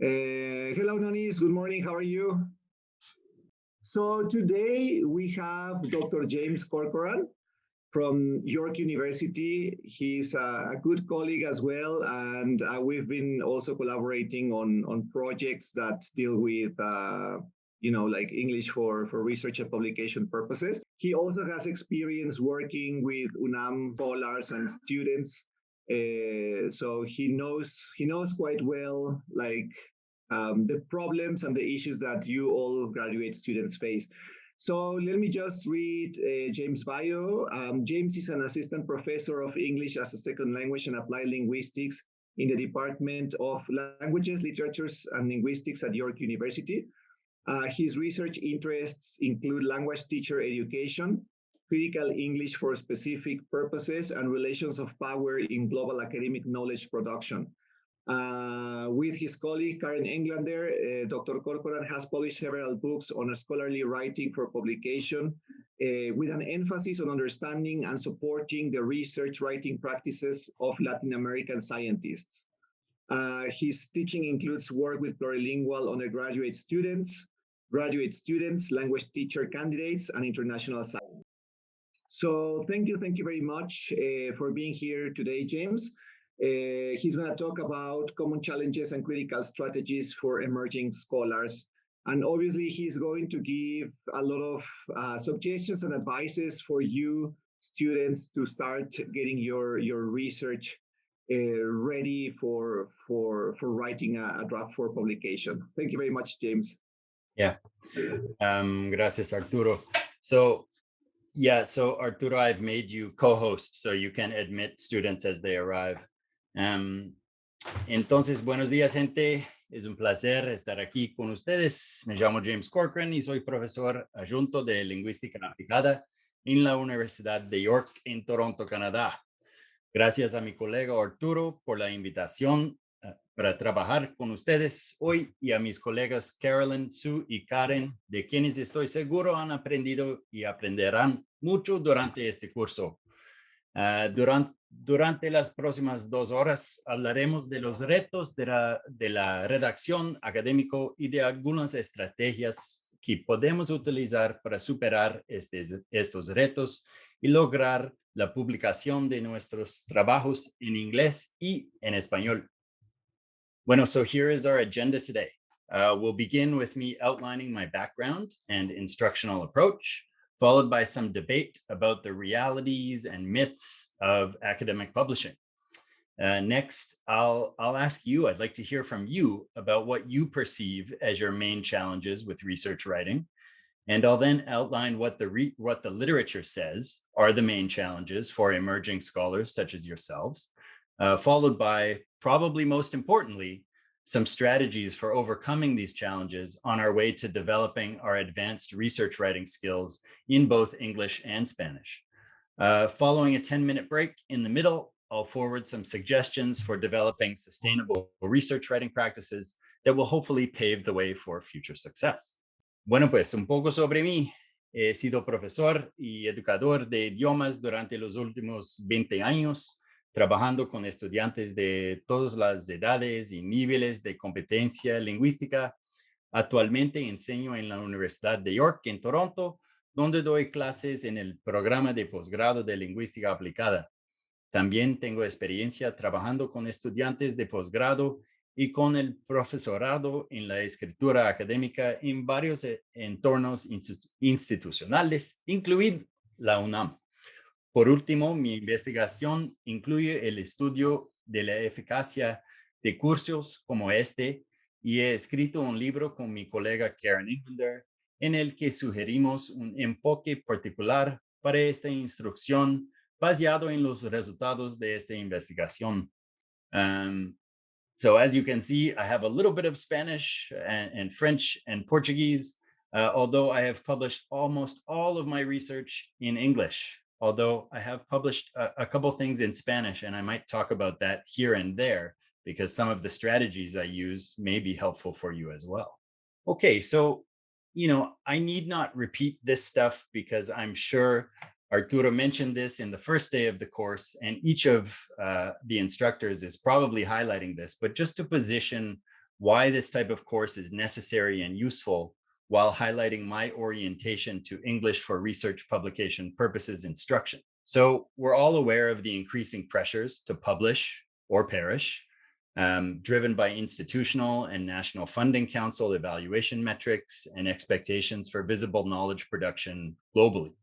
Hello, Nonis. Good morning. How are you? So today we have Dr. James Corcoran from York University. He's a good colleague as well, and we've been also collaborating on projects that deal with like English for research and publication purposes. He also has experience working with UNAM scholars and students, so he knows quite well the problems and the issues that you all graduate students face. So let me just read James' bio. James is an assistant professor of English as a second language and applied linguistics in the Department of Languages, Literatures, and Linguistics at York University. His research interests include language teacher education, critical English for specific purposes, and relations of power in global academic knowledge production. With his colleague Karen Englander, Dr. Corcoran has published several books on scholarly writing for publication, with an emphasis on understanding and supporting the research writing practices of Latin American scientists. His teaching includes work with plurilingual undergraduate students, graduate students, language teacher candidates, and international scientists. So thank you very much for being here today, James. He's going to talk about common challenges and critical strategies for emerging scholars. And obviously, he's going to give a lot of suggestions and advices for you students to start getting your research ready for writing a draft for publication. Thank you very much, James. Yeah. Gracias, Arturo. So Arturo, I've made you co-host, so you can admit students as they arrive. Entonces, buenos días, gente. Es un placer estar aquí con ustedes. Me llamo James Corcoran y soy profesor adjunto de Lingüística Aplicada en la Universidad de York en Toronto, Canadá. Gracias a mi colega Arturo por la invitación para trabajar con ustedes hoy y a mis colegas Carolyn, Sue y Karen, de quienes estoy seguro han aprendido y aprenderán mucho durante este curso. Durante las próximas 2 horas hablaremos de los retos de la redacción académico y de algunas estrategias que podemos utilizar para superar estos retos y lograr la publicación de nuestros trabajos en inglés y en español. Bueno, so here is our agenda today. We'll begin with me outlining my background and instructional approach, followed by some debate about the realities and myths of academic publishing. Next, I'll ask you, I'd like to hear from you about what you perceive as your main challenges with research writing. And I'll then outline what the literature says are the main challenges for emerging scholars such as yourselves, followed by, probably most importantly, some strategies for overcoming these challenges on our way to developing our advanced research writing skills in both English and Spanish. Following a 10-minute break in the middle, I'll forward some suggestions for developing sustainable research writing practices that will hopefully pave the way for future success. Bueno, pues un poco sobre mí. He sido profesor y educador de idiomas durante los últimos 20 años, trabajando con estudiantes de todas las edades y niveles de competencia lingüística. Actualmente enseño en la Universidad de York, en Toronto, donde doy clases en el programa de posgrado de lingüística aplicada. También tengo experiencia trabajando con estudiantes de posgrado y con el profesorado en la escritura académica en varios entornos institucionales, incluida la UNAM. Por último, mi investigación incluye el estudio de la eficacia de cursos como este, y he escrito un libro con mi colega Karen Englander en el que sugerimos un enfoque particular para esta instrucción basado en los resultados de esta investigación. So as you can see, I have a little bit of Spanish and French and Portuguese, although I have published almost all of my research in English, although I have published a couple things in Spanish, and I might talk about that here and there because some of the strategies I use may be helpful for you as well. Okay, so, I need not repeat this stuff because I'm sure Arturo mentioned this in the first day of the course, and each of the instructors is probably highlighting this, but just to position why this type of course is necessary and useful, while highlighting my orientation to English for research publication purposes instruction. So we're all aware of the increasing pressures to publish or perish, driven by institutional and national funding council evaluation metrics and expectations for visible knowledge production globally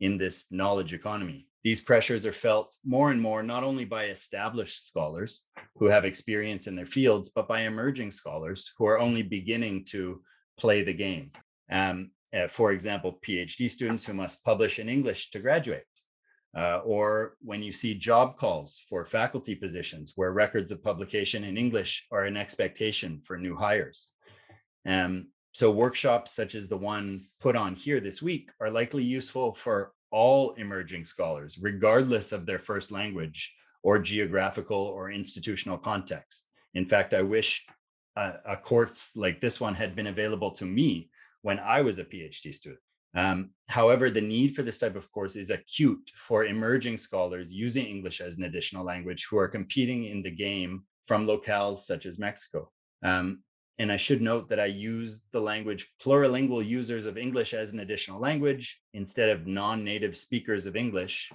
in this knowledge economy. These pressures are felt more and more not only by established scholars who have experience in their fields, but by emerging scholars who are only beginning to play the game. For example, PhD students who must publish in English to graduate. Or when you see job calls for faculty positions where records of publication in English are an expectation for new hires. So workshops such as the one put on here this week are likely useful for all emerging scholars, regardless of their first language or geographical or institutional context. In fact, I wish a course like this one had been available to me when I was a PhD student. However, the need for this type of course is acute for emerging scholars using English as an additional language who are competing in the game from locales such as Mexico. And I should note that I use the language plurilingual users of English as an additional language instead of non-native speakers of English,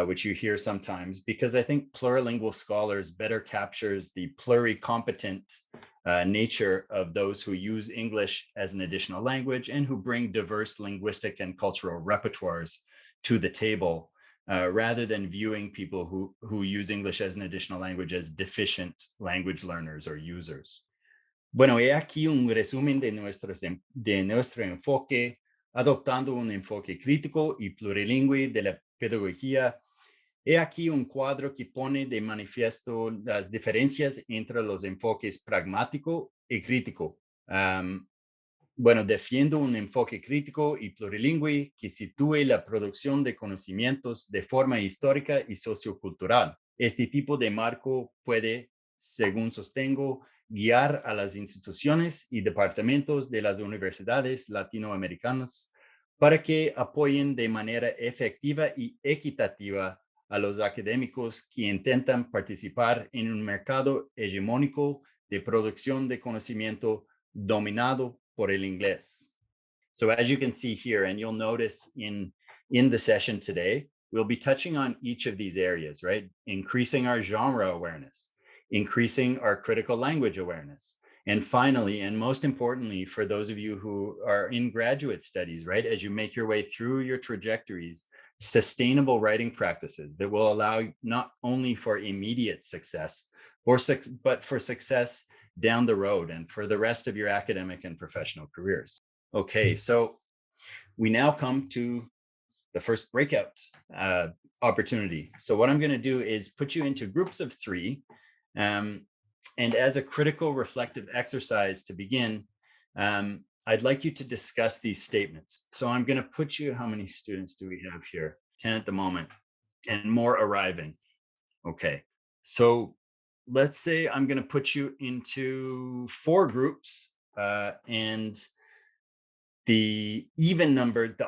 which you hear sometimes, because I think plurilingual scholars better captures the pluricompetent nature of those who use English as an additional language and who bring diverse linguistic and cultural repertoires to the table, rather than viewing people who use English as an additional language as deficient language learners or users. Bueno, he aquí un resumen de nuestro enfoque, adoptando un enfoque crítico y plurilingüe de la pedagogía. He aquí un cuadro que pone de manifiesto las diferencias entre los enfoques pragmático y crítico. Bueno, defiendo un enfoque crítico y plurilingüe que sitúe la producción de conocimientos de forma histórica y sociocultural. Este tipo de marco puede, según sostengo, guiar a las instituciones y departamentos de las universidades latinoamericanas para que apoyen de manera efectiva y equitativa a los académicos que intentan participar en un mercado hegemónico de producción de conocimiento dominado por el inglés. So as you can see here, and you'll notice in the session today, we'll be touching on each of these areas, right? Increasing our genre awareness, increasing our critical language awareness. And finally, and most importantly, for those of you who are in graduate studies, right, as you make your way through your trajectories, sustainable writing practices that will allow not only for immediate success, but for success down the road and for the rest of your academic and professional careers. Okay, so we now come to the first breakout opportunity. So what I'm going to do is put you into groups of 3. And as a critical reflective exercise to begin, I'd like you to discuss these statements. So I'm going to put you, how many students do we have here? 10 at the moment, and more arriving. Okay, so let's say I'm going to put you into 4 groups, and the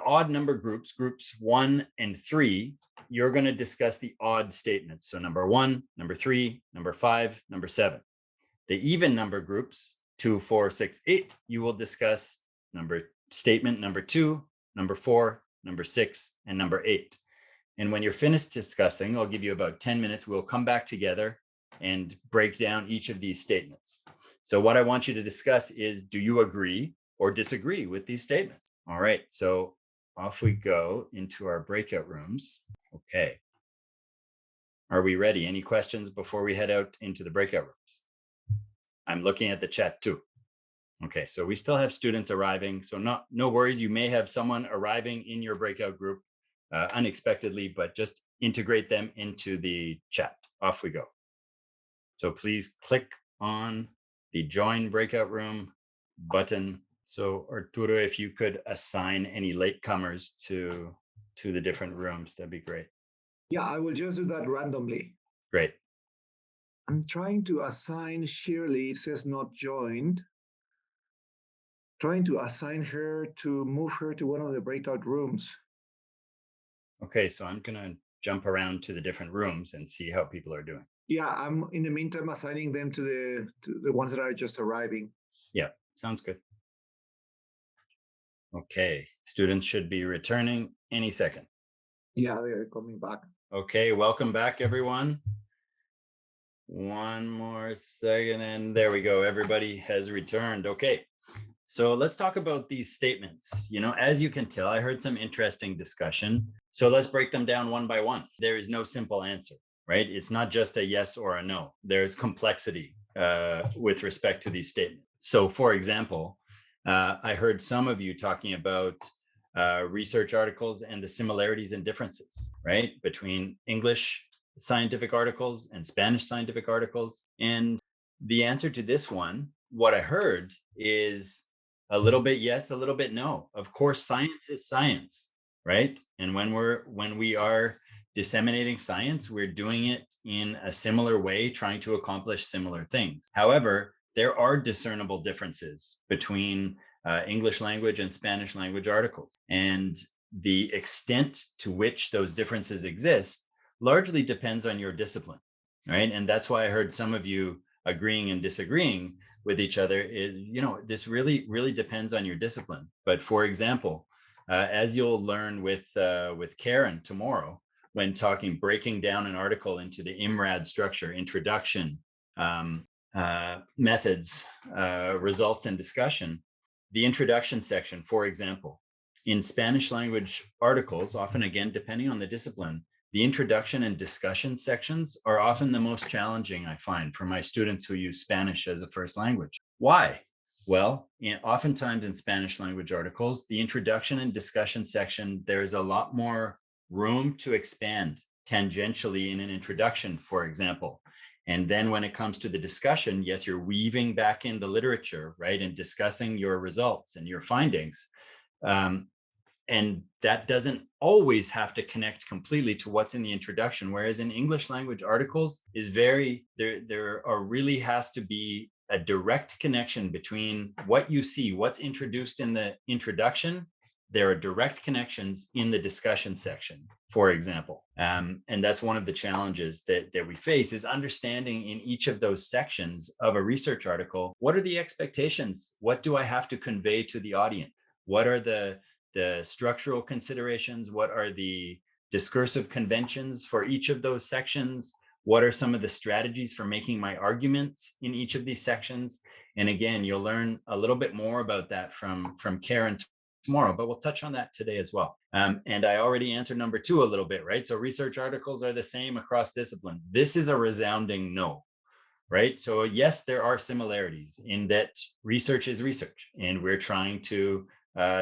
odd number groups 1 and 3, you're going to discuss the odd statements. So number 1, number 3, number 5, number 7. The even number groups 2, 4, 6, 8, you will discuss statement number 2, number 4, number 6, and number 8. And when you're finished discussing, I'll give you about 10 minutes. We'll come back together and break down each of these statements. So what I want you to discuss is, do you agree or disagree with these statements? All right, so off we go into our breakout rooms. Okay. Are we ready? Any questions before we head out into the breakout rooms? I'm looking at the chat too. Okay, so we still have students arriving. So no worries, you may have someone arriving in your breakout group unexpectedly, but just integrate them into the chat. Off we go. So please click on the join breakout room button. So Arturo, if you could assign any latecomers to the different rooms, that'd be great. Yeah, I will just do that randomly. Great. I'm trying to assign Shirley, it says not joined. Trying to assign her to move her to one of the breakout rooms. Okay, so I'm gonna jump around to the different rooms and see how people are doing. Yeah, I'm in the meantime assigning them to the ones that are just arriving. Yeah, sounds good. Okay, students should be returning any second. Yeah, they're coming back. Okay, welcome back, everyone. One more second, and there we go. Everybody has returned. Okay, so let's talk about these statements. As you can tell, I heard some interesting discussion. So let's break them down one by one. There is no simple answer, right? It's not just a yes or a no. There's complexity with respect to these statements. So, for example, I heard some of you talking about research articles and the similarities and differences, right, between English scientific articles and Spanish scientific articles. And the answer to this one, what I heard is a little bit yes, a little bit no. Of course, science is science, right? And when we are disseminating science, we're doing it in a similar way, trying to accomplish similar things. However, there are discernible differences between English language and Spanish language articles. And the extent to which those differences exist largely depends on your discipline, right? And that's why I heard some of you agreeing and disagreeing with each other. This really depends on your discipline. But for example, as you'll learn with Karen tomorrow, when breaking down an article into the IMRAD structure, introduction, methods, results, and discussion, the introduction section, for example, in Spanish language articles, often again, depending on the discipline, the introduction and discussion sections are often the most challenging, I find, for my students who use Spanish as a first language. Why? Well, oftentimes in Spanish language articles, the introduction and discussion section, there's a lot more room to expand tangentially in an introduction, for example. And then when it comes to the discussion, yes, you're weaving back in the literature, right, and discussing your results and your findings. And that doesn't always have to connect completely to what's in the introduction. Whereas in English language articles there really has to be a direct connection between what you see, what's introduced in the introduction. There are direct connections in the discussion section, for example. And that's one of the challenges that we face, is understanding in each of those sections of a research article, what are the expectations? What do I have to convey to the audience? What are the structural considerations? What are the discursive conventions for each of those sections? What are some of the strategies for making my arguments in each of these sections? And again, you'll learn a little bit more about that from Karen tomorrow, but we'll touch on that today as well. And I already answered number 2 a little bit, right? So research articles are the same across disciplines. This is a resounding no, right? So yes, there are similarities in that research is research, and we're trying to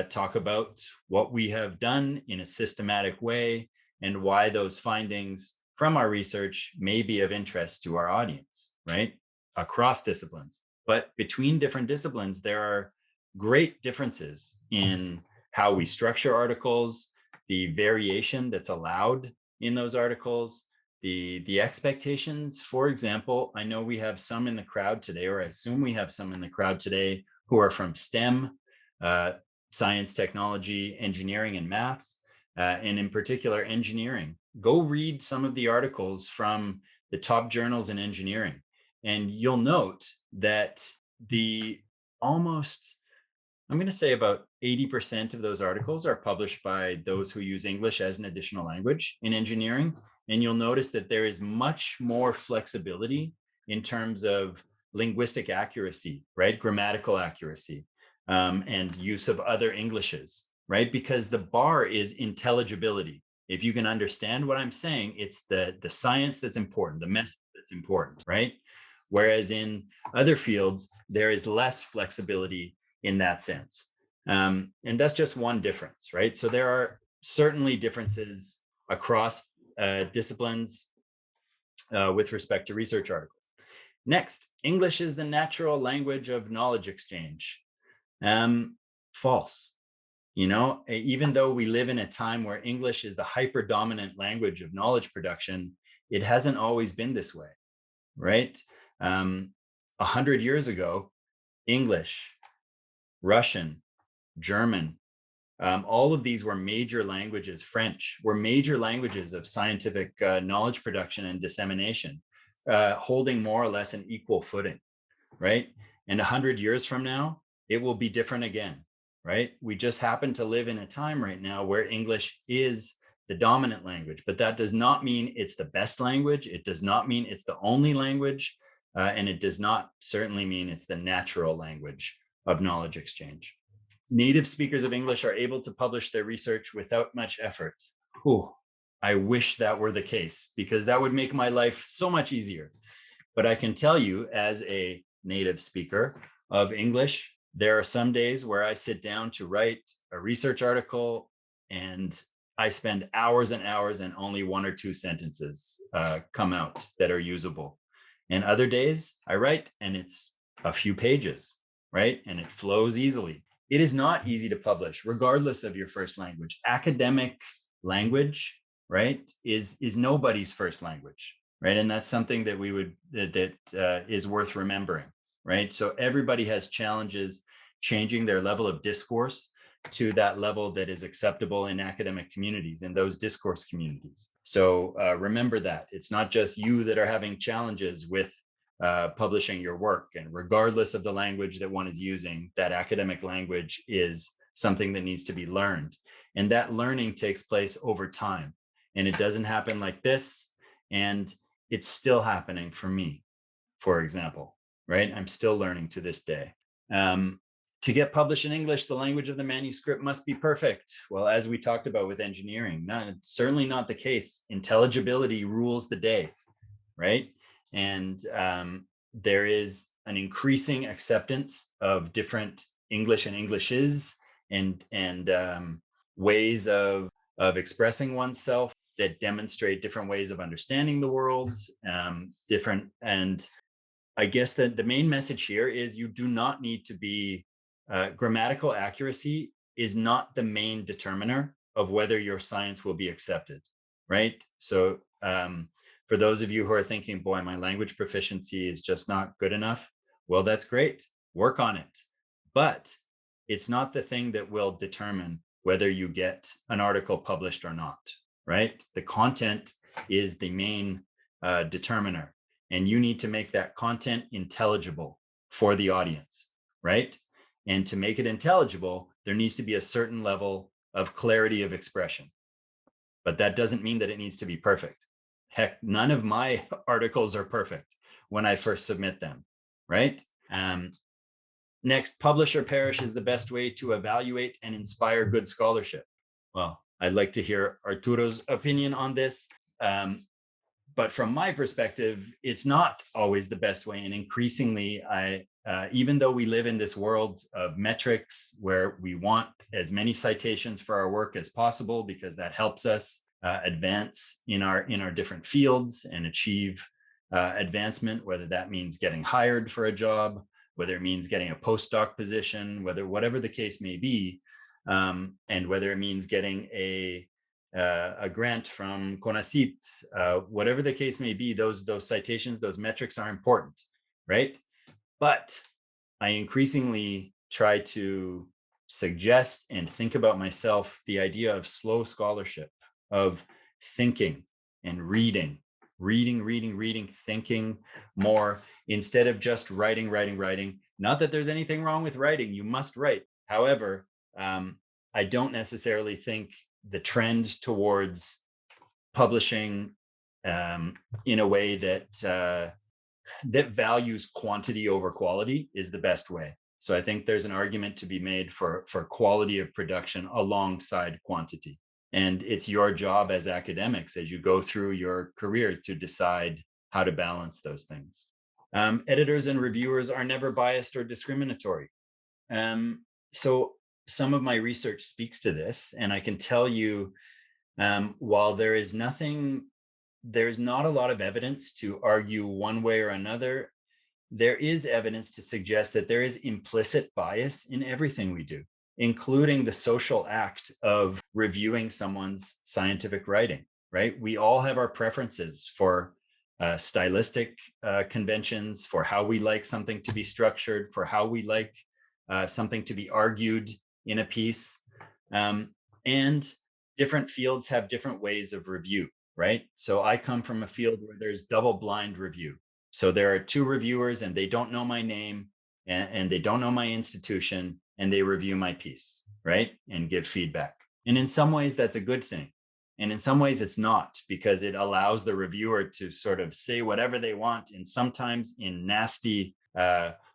talk about what we have done in a systematic way and why those findings from our research may be of interest to our audience, right? Across disciplines. But between different disciplines, there are great differences in how we structure articles, the variation that's allowed in those articles, the expectations. For example, I know we have some in the crowd today, or I assume we have some in the crowd today who are from STEM, science, technology, engineering, and maths, and in particular, engineering. Go read some of the articles from the top journals in engineering, and you'll note that I'm going to say about 80% of those articles are published by those who use English as an additional language in engineering. And you'll notice that there is much more flexibility in terms of linguistic accuracy, right? Grammatical accuracy, and use of other Englishes, right? Because the bar is intelligibility. If you can understand what I'm saying, it's the science that's important, the message that's important, right? Whereas in other fields, there is less flexibility in that sense. And that's just one difference, right? So there are certainly differences across disciplines with respect to research articles. Next, English is the natural language of knowledge exchange. False. Even though we live in a time where English is the hyper-dominant language of knowledge production, it hasn't always been this way, right? 100 years ago, English, Russian, German, all of these were major languages. French were major languages of scientific knowledge production and dissemination. holding more or less an equal footing, right? And 100 years from now, it will be different again, right? We just happen to live in a time right now where English is the dominant language, but that does not mean it's the best language. It does not mean it's the only language. And it does not certainly mean it's the natural language of knowledge exchange. Native speakers of English are able to publish their research without much effort. Whew, I wish that were the case, because that would make my life so much easier. But I can tell you, as a native speaker of English, there are some days where I sit down to write a research article and I spend hours and hours and only 1 or 2 sentences come out that are usable. And other days I write and it's a few pages, right? And it flows easily. It is not easy to publish, regardless of your first language. Academic language, right, is nobody's first language, right? And that's something that is worth remembering, right? So everybody has challenges changing their level of discourse to that level that is acceptable in academic communities, in those discourse communities. So remember that it's not just you that are having challenges with publishing your work. And regardless of the language that one is using, that academic language is something that needs to be learned. And that learning takes place over time. And it doesn't happen like this. And it's still happening for me, for example, right? I'm still learning to this day. To get published in English, the language of the manuscript must be perfect. Well, as we talked about with engineering, it's certainly not the case. Intelligibility rules the day, right? And there is an increasing acceptance of different English and Englishes and ways of expressing oneself that demonstrate different ways of understanding the world, and I guess that the main message here is you do not need to be grammatical accuracy is not the main determiner of whether your science will be accepted, right? So for those of you who are thinking, boy, my language proficiency is just not good enough, well, that's great. Work on it. But it's not the thing that will determine whether you get an article published or not, right? The content is the main determiner, and you need to make that content intelligible for the audience, right? And to make it intelligible, there needs to be a certain level of clarity of expression. But that doesn't mean that it needs to be perfect. Heck, none of my articles are perfect when I first submit them, right? Next, publish or perish is the best way to evaluate and inspire good scholarship. Well, I'd like to hear Arturo's opinion on this. But from my perspective, it's not always the best way. And increasingly, even though we live in this world of metrics where we want as many citations for our work as possible, because that helps us advance in our different fields and achieve advancement, whether that means getting hired for a job, whether it means getting a postdoc position, whatever the case may be, and whether it means getting a grant from CONACYT, whatever the case may be, those citations, those metrics are important, right? But I increasingly try to suggest and think about myself the idea of slow scholarship, of thinking and reading, thinking more, instead of just writing. Not that there's anything wrong with writing, you must write. However, I don't necessarily think the trend towards publishing in a way that values quantity over quality is the best way. So I think there's an argument to be made for quality of production alongside quantity. And it's your job as academics, as you go through your career, to decide how to balance those things. Editors and reviewers are never biased or discriminatory. So some of my research speaks to this, and I can tell you, while there's not a lot of evidence to argue one way or another, there is evidence to suggest that there is implicit bias in everything we do, including the social act of reviewing someone's scientific writing, right? We all have our preferences for stylistic conventions, for how we like something to be structured, for how we like something to be argued in a piece. And different fields have different ways of review, right? So I come from a field where there's double blind review. So there are two reviewers and they don't know my name and they don't know my institution, and they review my piece, right? And give feedback. And in some ways, that's a good thing. And in some ways, it's not, because it allows the reviewer to sort of say whatever they want, and sometimes in nasty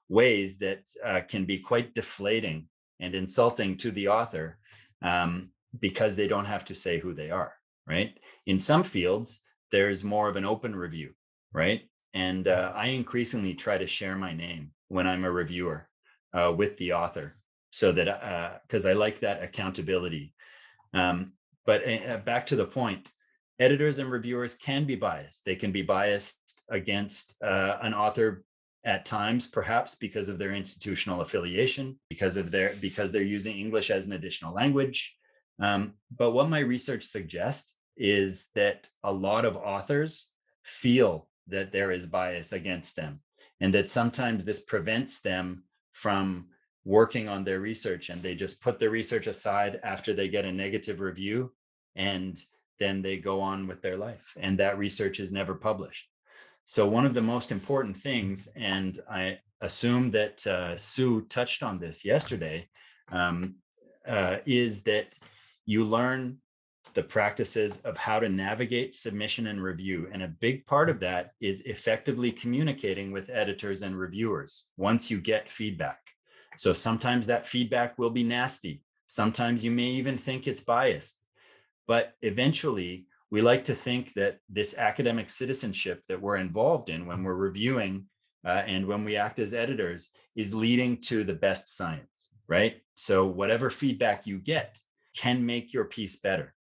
ways that can be quite deflating and insulting to the author, because they don't have to say who they are, right? In some fields, there's more of an open review, right? And I increasingly try to share my name when I'm a reviewer with the author, so that because I like that accountability. But back to the point, editors and reviewers can be biased. They can be biased against an author at times, perhaps because of their institutional affiliation, because they're using English as an additional language. But what my research suggests is that a lot of authors feel that there is bias against them, and that sometimes this prevents them from working on their research, and they just put their research aside after they get a negative review, and then they go on with their life, and that research is never published. So one of the most important things, and I assume that Sue touched on this yesterday, is that you learn the practices of how to navigate submission and review. And a big part of that is effectively communicating with editors and reviewers once you get feedback. So sometimes that feedback will be nasty. Sometimes you may even think it's biased. But eventually, we like to think that this academic citizenship that we're involved in when we're reviewing and when we act as editors is leading to the best science, right? So whatever feedback you get can make your piece better.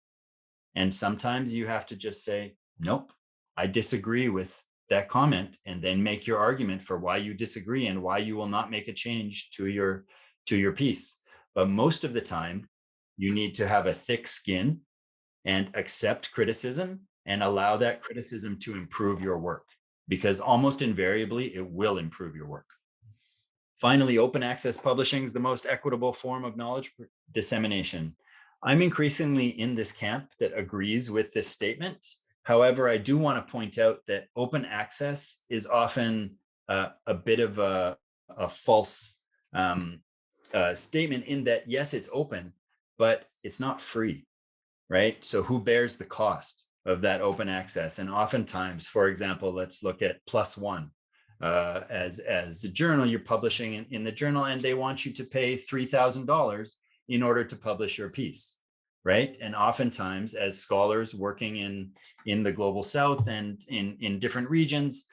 And sometimes you have to just say, nope, I disagree with that comment, and then make your argument for why you disagree and why you will not make a change to your piece. But most of the time, you need to have a thick skin and accept criticism and allow that criticism to improve your work, because almost invariably it will improve your work. Finally, open access publishing is the most equitable form of knowledge dissemination. I'm increasingly in this camp that agrees with this statement. However, I do want to point out that open access is often a bit of a false statement, in that, yes, it's open, but it's not free, right? So who bears the cost of that open access? And oftentimes, for example, let's look at PLOS ONE. As a journal, you're publishing in the journal, and they want you to pay $3,000 in order to publish your piece, right? And oftentimes, as scholars working in the global south and in different regions,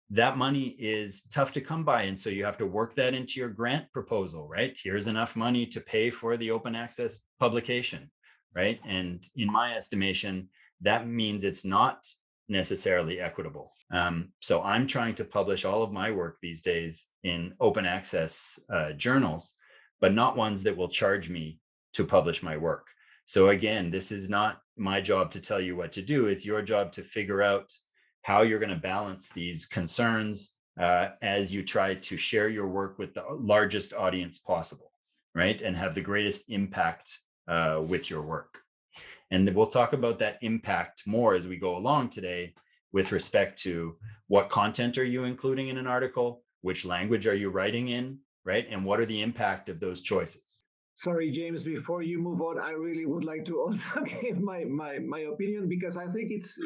that money is tough to come by. And so you have to work that into your grant proposal, right? Here's enough money to pay for the open access publication, right? And in my estimation, that means it's not necessarily equitable. So I'm trying to publish all of my work these days in open access journals, but not ones that will charge me to publish my work. So again, this is not my job to tell you what to do. It's your job to figure out how you're going to balance these concerns as you try to share your work with the largest audience possible, right? And have the greatest impact with your work. And we'll talk about that impact more as we go along today, with respect to what content are you including in an article, which language are you writing in, right? And what are the impact of those choices? Sorry, James, before you move on, I really would like to also give my opinion, because I think it's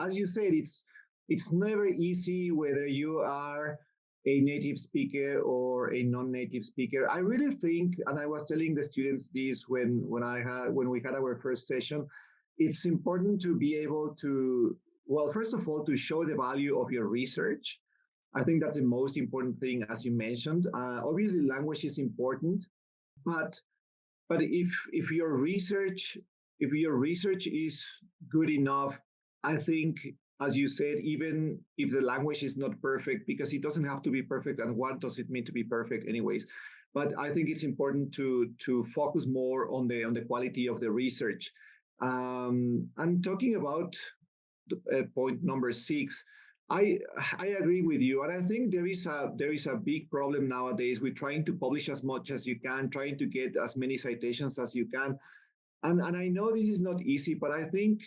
as you said, it's never easy whether you are a native speaker or a non-native speaker. I really think, and I was telling the students this when we had our first session, it's important to be able to, well, first of all, to show the value of your research. I think that's the most important thing, as you mentioned. Obviously, language is important, but if your research is good enough, I think, as you said, even if the language is not perfect, because it doesn't have to be perfect, and what does it mean to be perfect anyways? But I think it's important to focus more on the quality of the research. And talking about point number 6, I agree with you, and I think there is a big problem nowadays with trying to publish as much as you can, trying to get as many citations as you can, and I know this is not easy, but I think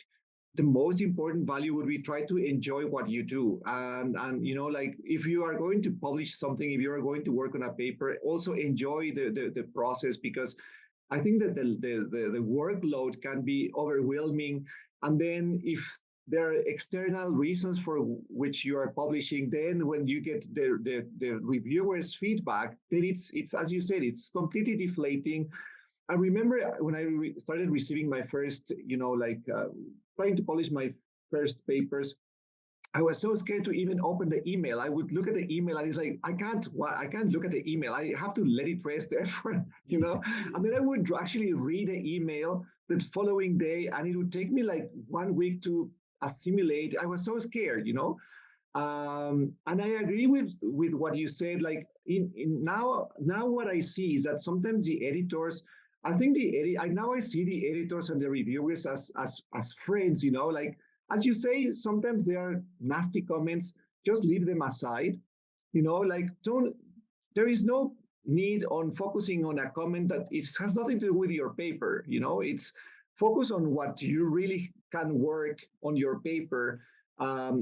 the most important value would be try to enjoy what you do. And you know, like if you are going to publish something, if you are going to work on a paper, also enjoy the process, because I think that the workload can be overwhelming. And then if there are external reasons for which you are publishing, then when you get the reviewers' feedback, then it's as you said, it's completely deflating. I remember when I started receiving my first, you know, like trying to polish my first papers, I was so scared to even open the email. I would look at the email and it's like, I can't look at the email. I have to let it rest there for, you know, and then I would actually read the email the following day, and it would take me like 1 week to assimilate. I was so scared, you know. And I agree with what you said. Like in now what I see is that sometimes the editors, I think now I see the editors and the reviewers as friends, you know, like as you say, sometimes there are nasty comments, just leave them aside. You know, like there is no need on focusing on a comment that has nothing to do with your paper. You know, it's focus on what you really can work on your paper,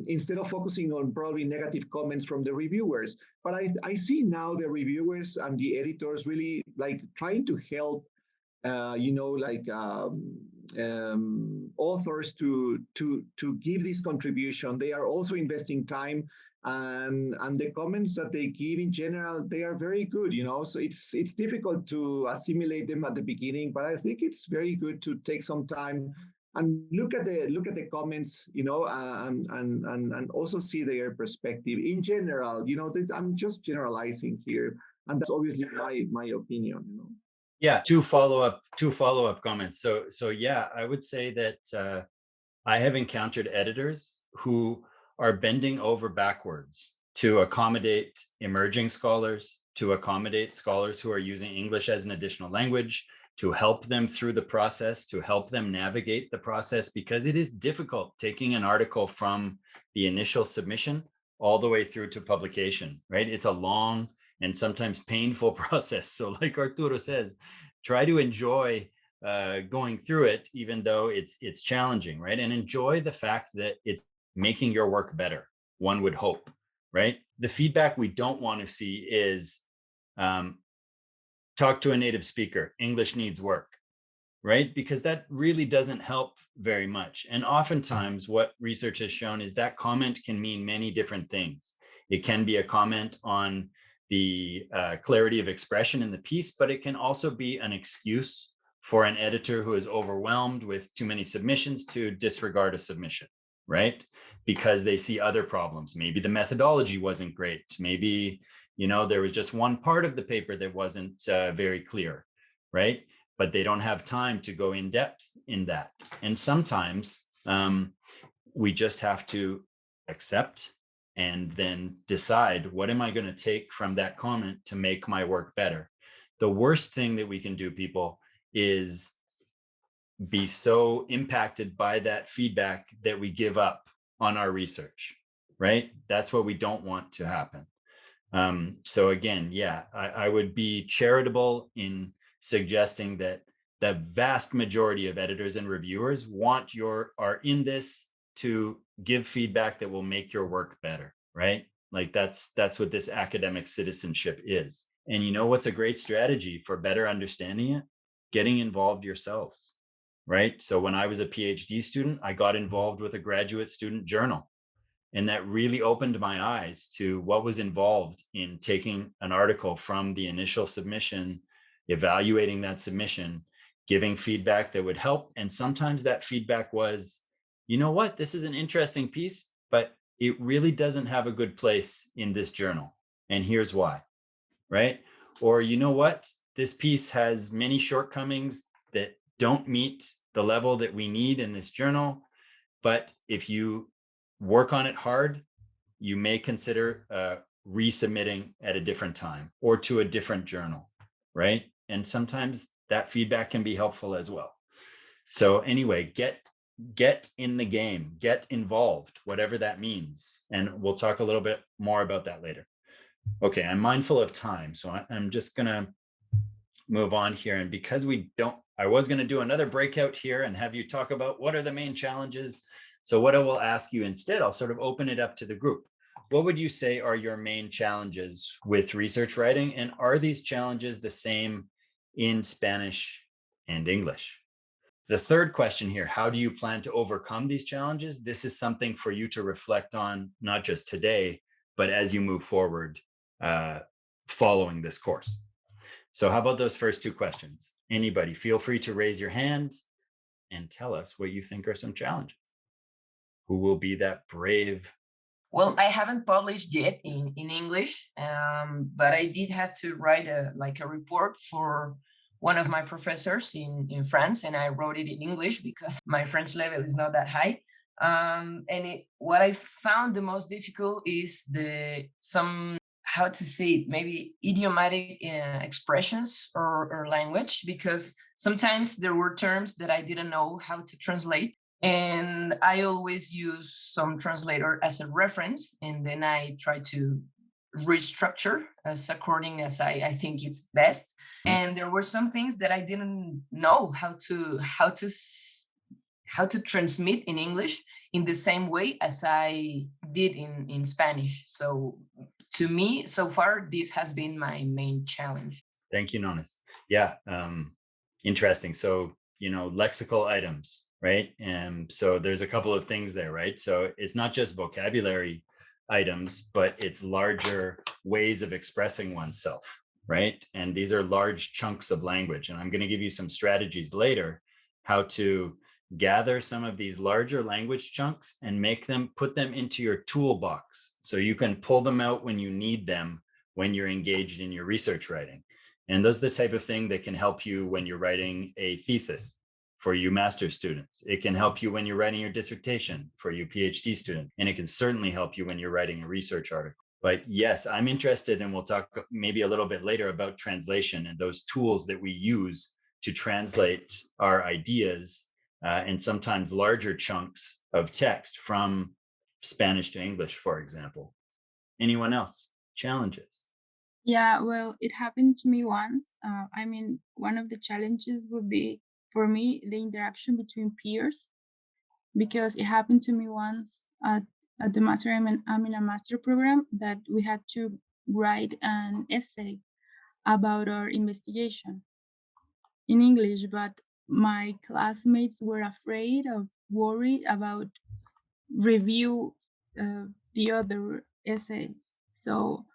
instead of focusing on probably negative comments from the reviewers. But I see now the reviewers and the editors really like trying to help, you know, like authors to give this contribution. They are also investing time, and the comments that they give in general, they are very good, you know. So it's difficult to assimilate them at the beginning, but I think it's very good to take some time and look at the comments, you know, and also see their perspective in general. You know, I'm just generalizing here, and that's obviously my opinion, you know. Yeah, two follow-up comments. So yeah, I would say that I have encountered editors who are bending over backwards to accommodate emerging scholars, to accommodate scholars who are using English as an additional language, to help them through the process, to help them navigate the process, because it is difficult taking an article from the initial submission all the way through to publication, right? It's a long and sometimes painful process. So like Arturo says, try to enjoy going through it, even though it's challenging, right? And enjoy the fact that it's making your work better, one would hope, right? The feedback we don't want to see is talk to a native speaker, English needs work, right? Because that really doesn't help very much. And oftentimes what research has shown is that comment can mean many different things. It can be a comment on the clarity of expression in the piece, but it can also be an excuse for an editor who is overwhelmed with too many submissions to disregard a submission, right? Because they see other problems. Maybe the methodology wasn't great. Maybe, you know, there was just one part of the paper that wasn't very clear, right? But they don't have time to go in depth in that. And sometimes we just have to accept and then decide, what am I going to take from that comment to make my work better? The worst thing that we can do, people, is be so impacted by that feedback that we give up on our research, right? That's what we don't want to happen. So again, yeah, I would be charitable in suggesting that the vast majority of editors and reviewers are in this to give feedback that will make your work better, right? Like that's what this academic citizenship is. And you know what's a great strategy for better understanding it? Getting involved yourselves, right? So when I was a PhD student, I got involved with a graduate student journal. And that really opened my eyes to what was involved in taking an article from the initial submission, evaluating that submission, giving feedback that would help. And sometimes that feedback was, you know what, this is an interesting piece, but it really doesn't have a good place in this journal. And here's why, right? Or, you know what, this piece has many shortcomings that don't meet the level that we need in this journal. But if you work on it hard, you may consider resubmitting at a different time or to a different journal, right? And sometimes that feedback can be helpful as well. So anyway, get in the game, get involved, whatever that means. And we'll talk a little bit more about that later. Okay, I'm mindful of time, so I'm just gonna move on here. And because I was going to do another breakout here and have you talk about what are the main challenges. So what I will ask you instead, I'll sort of open it up to the group. What would you say are your main challenges with research writing? And are these challenges the same in Spanish and English? The third question here, how do you plan to overcome these challenges? This is something for you to reflect on, not just today, but as you move forward following this course. So how about those first two questions? Anybody, feel free to raise your hand and tell us what you think are some challenges. Who will be that brave? Well, I haven't published yet in English, but I did have to write a report for one of my professors in France, and I wrote it in English because my French level is not that high. What I found the most difficult is how to say it, maybe idiomatic expressions or language, because sometimes there were terms that I didn't know how to translate. And I always use some translator as a reference, and then I try to restructure as according as I think it's best. And there were some things that I didn't know how to transmit in English in the same way as I did in Spanish. So to me, so far, this has been my main challenge. Thank you, Nonis. Yeah, interesting. So, lexical items, right? And so there's a couple of things there, right? So it's not just vocabulary items, but it's larger ways of expressing oneself, right? And these are large chunks of language. And I'm going to give you some strategies later how to gather some of these larger language chunks and put them into your toolbox so you can pull them out when you need them when you're engaged in your research writing. And those are the type of thing that can help you when you're writing a thesis for you master's students. It can help you when you're writing your dissertation for you PhD student. And it can certainly help you when you're writing a research article. But yes, I'm interested, and we'll talk maybe a little bit later about translation and those tools that we use to translate our ideas and sometimes larger chunks of text from Spanish to English, for example. Anyone else? Challenges? Yeah, well, it happened to me once. One of the challenges would be, for me, the interaction between peers, because it happened to me once at the master. I'm in a master program that we had to write an essay about our investigation in English, but my classmates were worried about review the other essays. So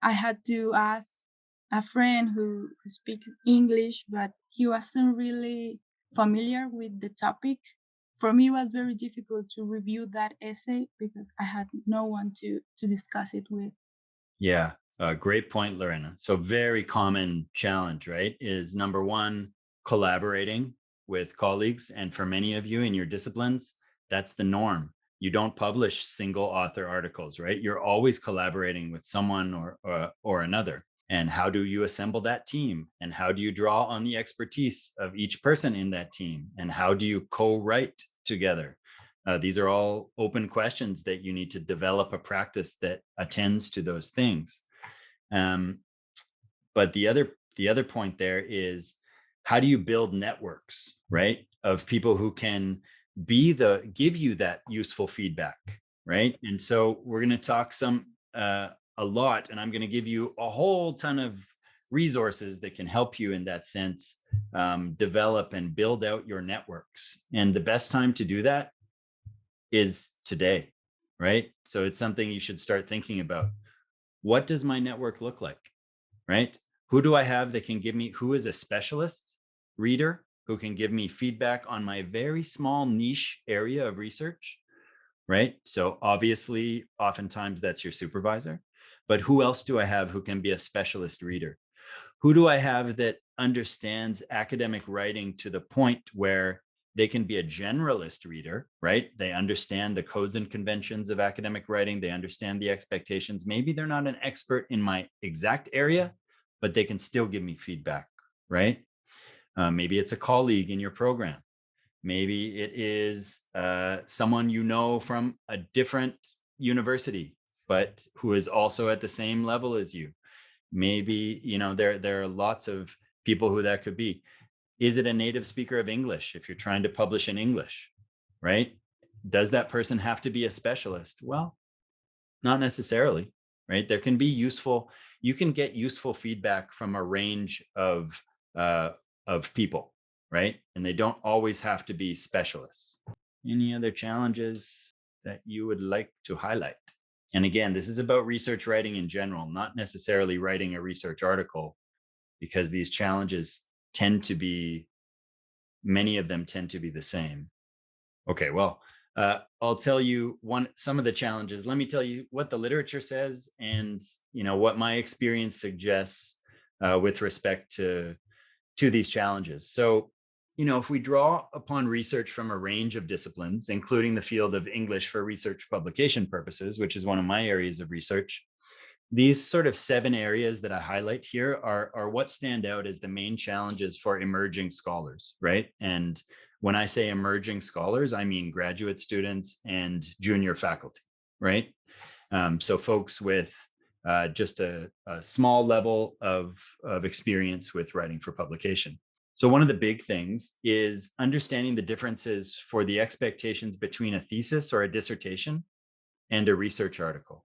I had to ask a friend who speaks English, but he wasn't really familiar with the topic. For me, it was very difficult to review that essay because I had no one to discuss it with. Yeah, great point, Lorena. So very common challenge, right, is number one, collaborating with colleagues. And for many of you in your disciplines, that's the norm. You don't publish single author articles, right? You're always collaborating with someone or another. And how do you assemble that team? And how do you draw on the expertise of each person in that team? And how do you co-write together? These are all open questions that you need to develop a practice that attends to those things. But the other point there is, how do you build networks, right, of people who can give you that useful feedback, right? And so we're going to talk a lot, and I'm going to give you a whole ton of resources that can help you in that sense, develop and build out your networks. And the best time to do that is today, right? So it's something you should start thinking about. What does my network look like, right? Who do I have that can give me, who is a specialist reader who can give me feedback on my very small niche area of research, right? So obviously, oftentimes that's your supervisor, but who else do I have who can be a specialist reader? Who do I have that understands academic writing to the point where they can be a generalist reader, right? They understand the codes and conventions of academic writing. They understand the expectations. Maybe they're not an expert in my exact area, but they can still give me feedback, right? Maybe it's a colleague in your program. Maybe it is someone you know from a different university, but who is also at the same level as you. Maybe, there are lots of people who that could be. Is it a native speaker of English if you're trying to publish in English, right? Does that person have to be a specialist? Well, not necessarily, right? There can be you can get useful feedback from a range of people, right? And they don't always have to be specialists. Any other challenges that you would like to highlight? And again, this is about research writing in general, not necessarily writing a research article, because these challenges many of them tend to be the same. Okay, well, I'll tell you some of the challenges. Let me tell you what the literature says and what my experience suggests with respect to these challenges. So, if we draw upon research from a range of disciplines, including the field of English for research publication purposes, which is one of my areas of research, these sort of 7 areas that I highlight here are what stand out as the main challenges for emerging scholars, right? And when I say emerging scholars, I mean graduate students and junior faculty, right? So folks with just a small level of experience with writing for publication. So one of the big things is understanding the differences for the expectations between a thesis or a dissertation and a research article,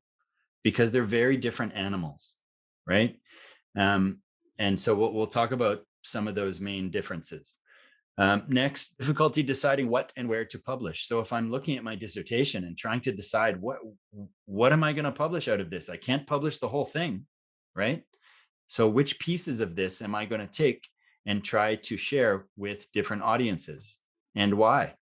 because they're very different animals, right? And so we'll talk about some of those main differences. Next, difficulty deciding what and where to publish. So if I'm looking at my dissertation and trying to decide what am I going to publish out of this? I can't publish the whole thing, right? So which pieces of this am I going to take and try to share with different audiences, and why?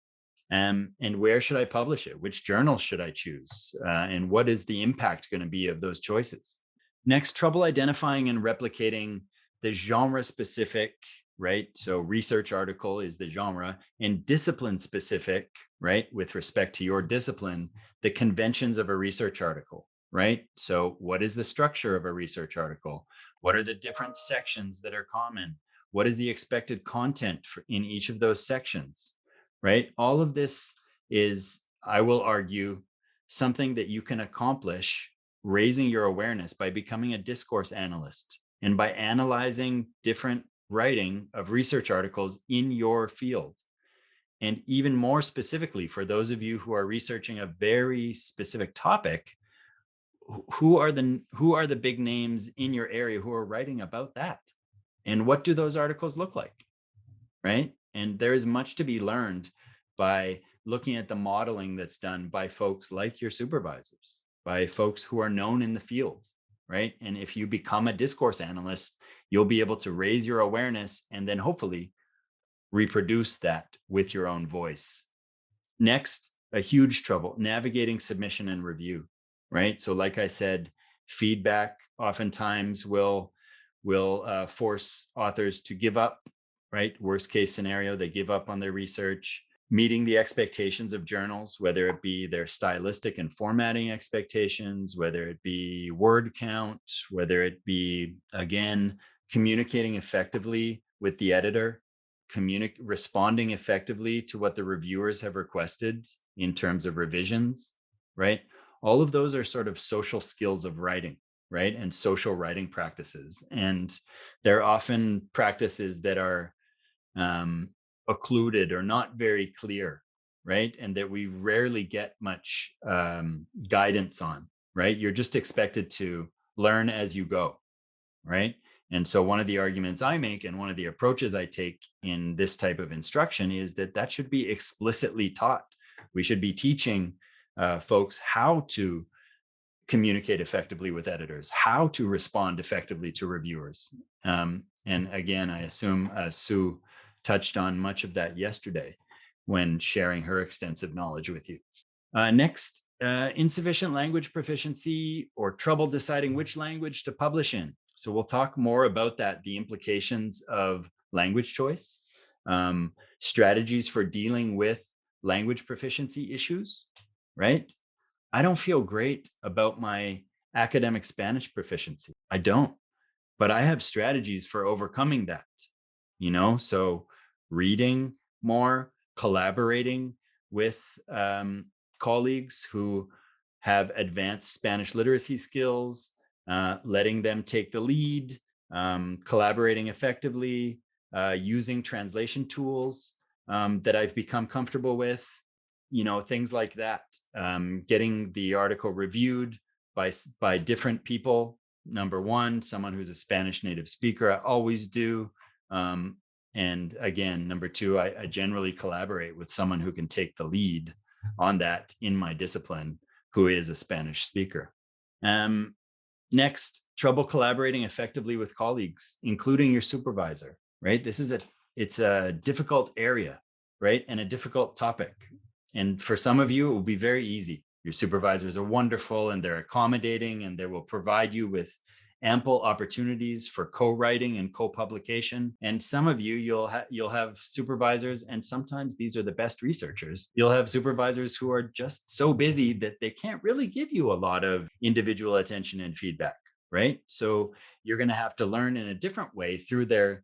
And where should I publish it? Which journal should I choose? And what is the impact going to be of those choices? Next, trouble identifying and replicating the genre specific, right? So research article is the genre, and discipline specific, right? With respect to your discipline, the conventions of a research article, right? So what is the structure of a research article? What are the different sections that are common? What is the expected content in each of those sections, right? All of this is, I will argue, something that you can accomplish raising your awareness by becoming a discourse analyst and by analyzing different writing of research articles in your field. And even more specifically, for those of you who are researching a very specific topic, who are the big names in your area who are writing about that? And what do those articles look like, right? And there is much to be learned by looking at the modeling that's done by folks like your supervisors, by folks who are known in the field, right? And if you become a discourse analyst, you'll be able to raise your awareness and then hopefully reproduce that with your own voice. Next, a huge trouble, navigating submission and review, right? So like I said, feedback oftentimes will force authors to give up, right? Worst case scenario, they give up on their research. Meeting the expectations of journals, whether it be their stylistic and formatting expectations, whether it be word count, whether it be, again, communicating effectively with the editor, responding effectively to what the reviewers have requested in terms of revisions, right? All of those are sort of social skills of writing, right? And social writing practices. And they're often practices that are occluded or not very clear, right? And that we rarely get much guidance on, right? You're just expected to learn as you go, right? And so one of the arguments I make and one of the approaches I take in this type of instruction is that should be explicitly taught. We should be teaching folks how to communicate effectively with editors, how to respond effectively to reviewers. And again, I assume Sue touched on much of that yesterday when sharing her extensive knowledge with you. Next, insufficient language proficiency or trouble deciding which language to publish in. So we'll talk more about that, the implications of language choice, strategies for dealing with language proficiency issues, right? I don't feel great about my academic Spanish proficiency. I don't, but I have strategies for overcoming that, so reading more, collaborating with colleagues who have advanced Spanish literacy skills, letting them take the lead, collaborating effectively, using translation tools that I've become comfortable with, things like that. Getting the article reviewed by different people. Number one, someone who's a Spanish native speaker, I always do. And again, number two, I generally collaborate with someone who can take the lead on that in my discipline, who is a Spanish speaker. Next, trouble collaborating effectively with colleagues, including your supervisor, right? It's a difficult area, right? And a difficult topic. And for some of you, it will be very easy. Your supervisors are wonderful and they're accommodating, and they will provide you with ample opportunities for co-writing and co-publication. And some of you, you'll have supervisors, and sometimes these are the best researchers. You'll have supervisors who are just so busy that they can't really give you a lot of individual attention and feedback, right? So you're going to have to learn in a different way through their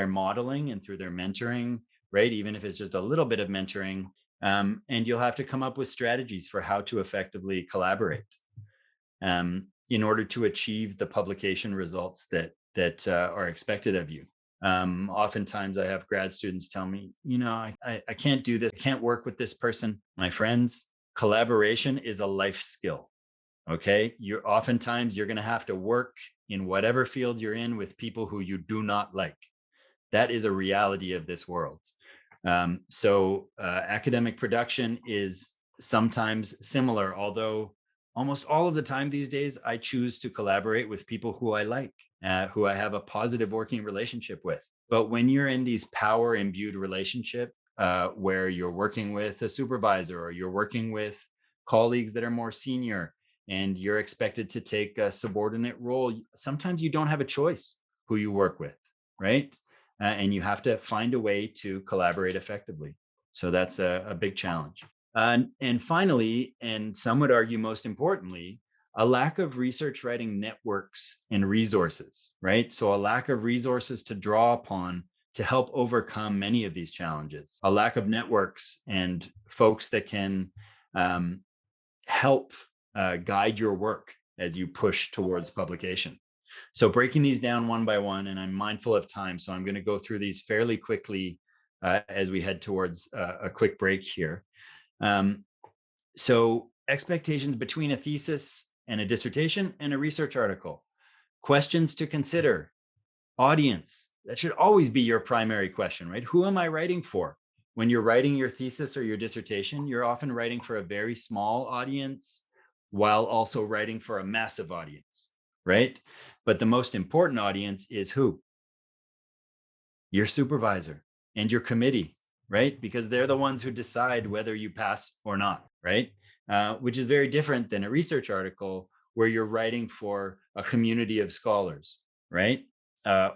modeling and through their mentoring, right? Even if it's just a little bit of mentoring. And you'll have to come up with strategies for how to effectively collaborate in order to achieve the publication results that are expected of you. Oftentimes I have grad students tell me, I can't do this, I can't work with this person. My friends, collaboration is a life skill. Okay. Oftentimes you're going to have to work in whatever field you're in with people who you do not like. That is a reality of this world. So academic production is sometimes similar, although almost all of the time these days, I choose to collaborate with people who I like, who I have a positive working relationship with. But when you're in these power-imbued relationship where you're working with a supervisor or you're working with colleagues that are more senior and you're expected to take a subordinate role, sometimes you don't have a choice who you work with, right? And you have to find a way to collaborate effectively. So that's a big challenge. And finally, and some would argue most importantly, a lack of research writing networks and resources, right? So a lack of resources to draw upon to help overcome many of these challenges, a lack of networks and folks that can help guide your work as you push towards publication. So breaking these down one by one, and I'm mindful of time, so I'm going to go through these fairly quickly as we head towards a quick break here. So expectations between a thesis and a dissertation and a research article. Questions to consider. Audience. That should always be your primary question, right? Who am I writing for? When you're writing your thesis or your dissertation, you're often writing for a very small audience while also writing for a massive audience, right? But the most important audience is who? Your supervisor and your committee, right? Because they're the ones who decide whether you pass or not, right? Which is very different than a research article where you're writing for a community of scholars, right?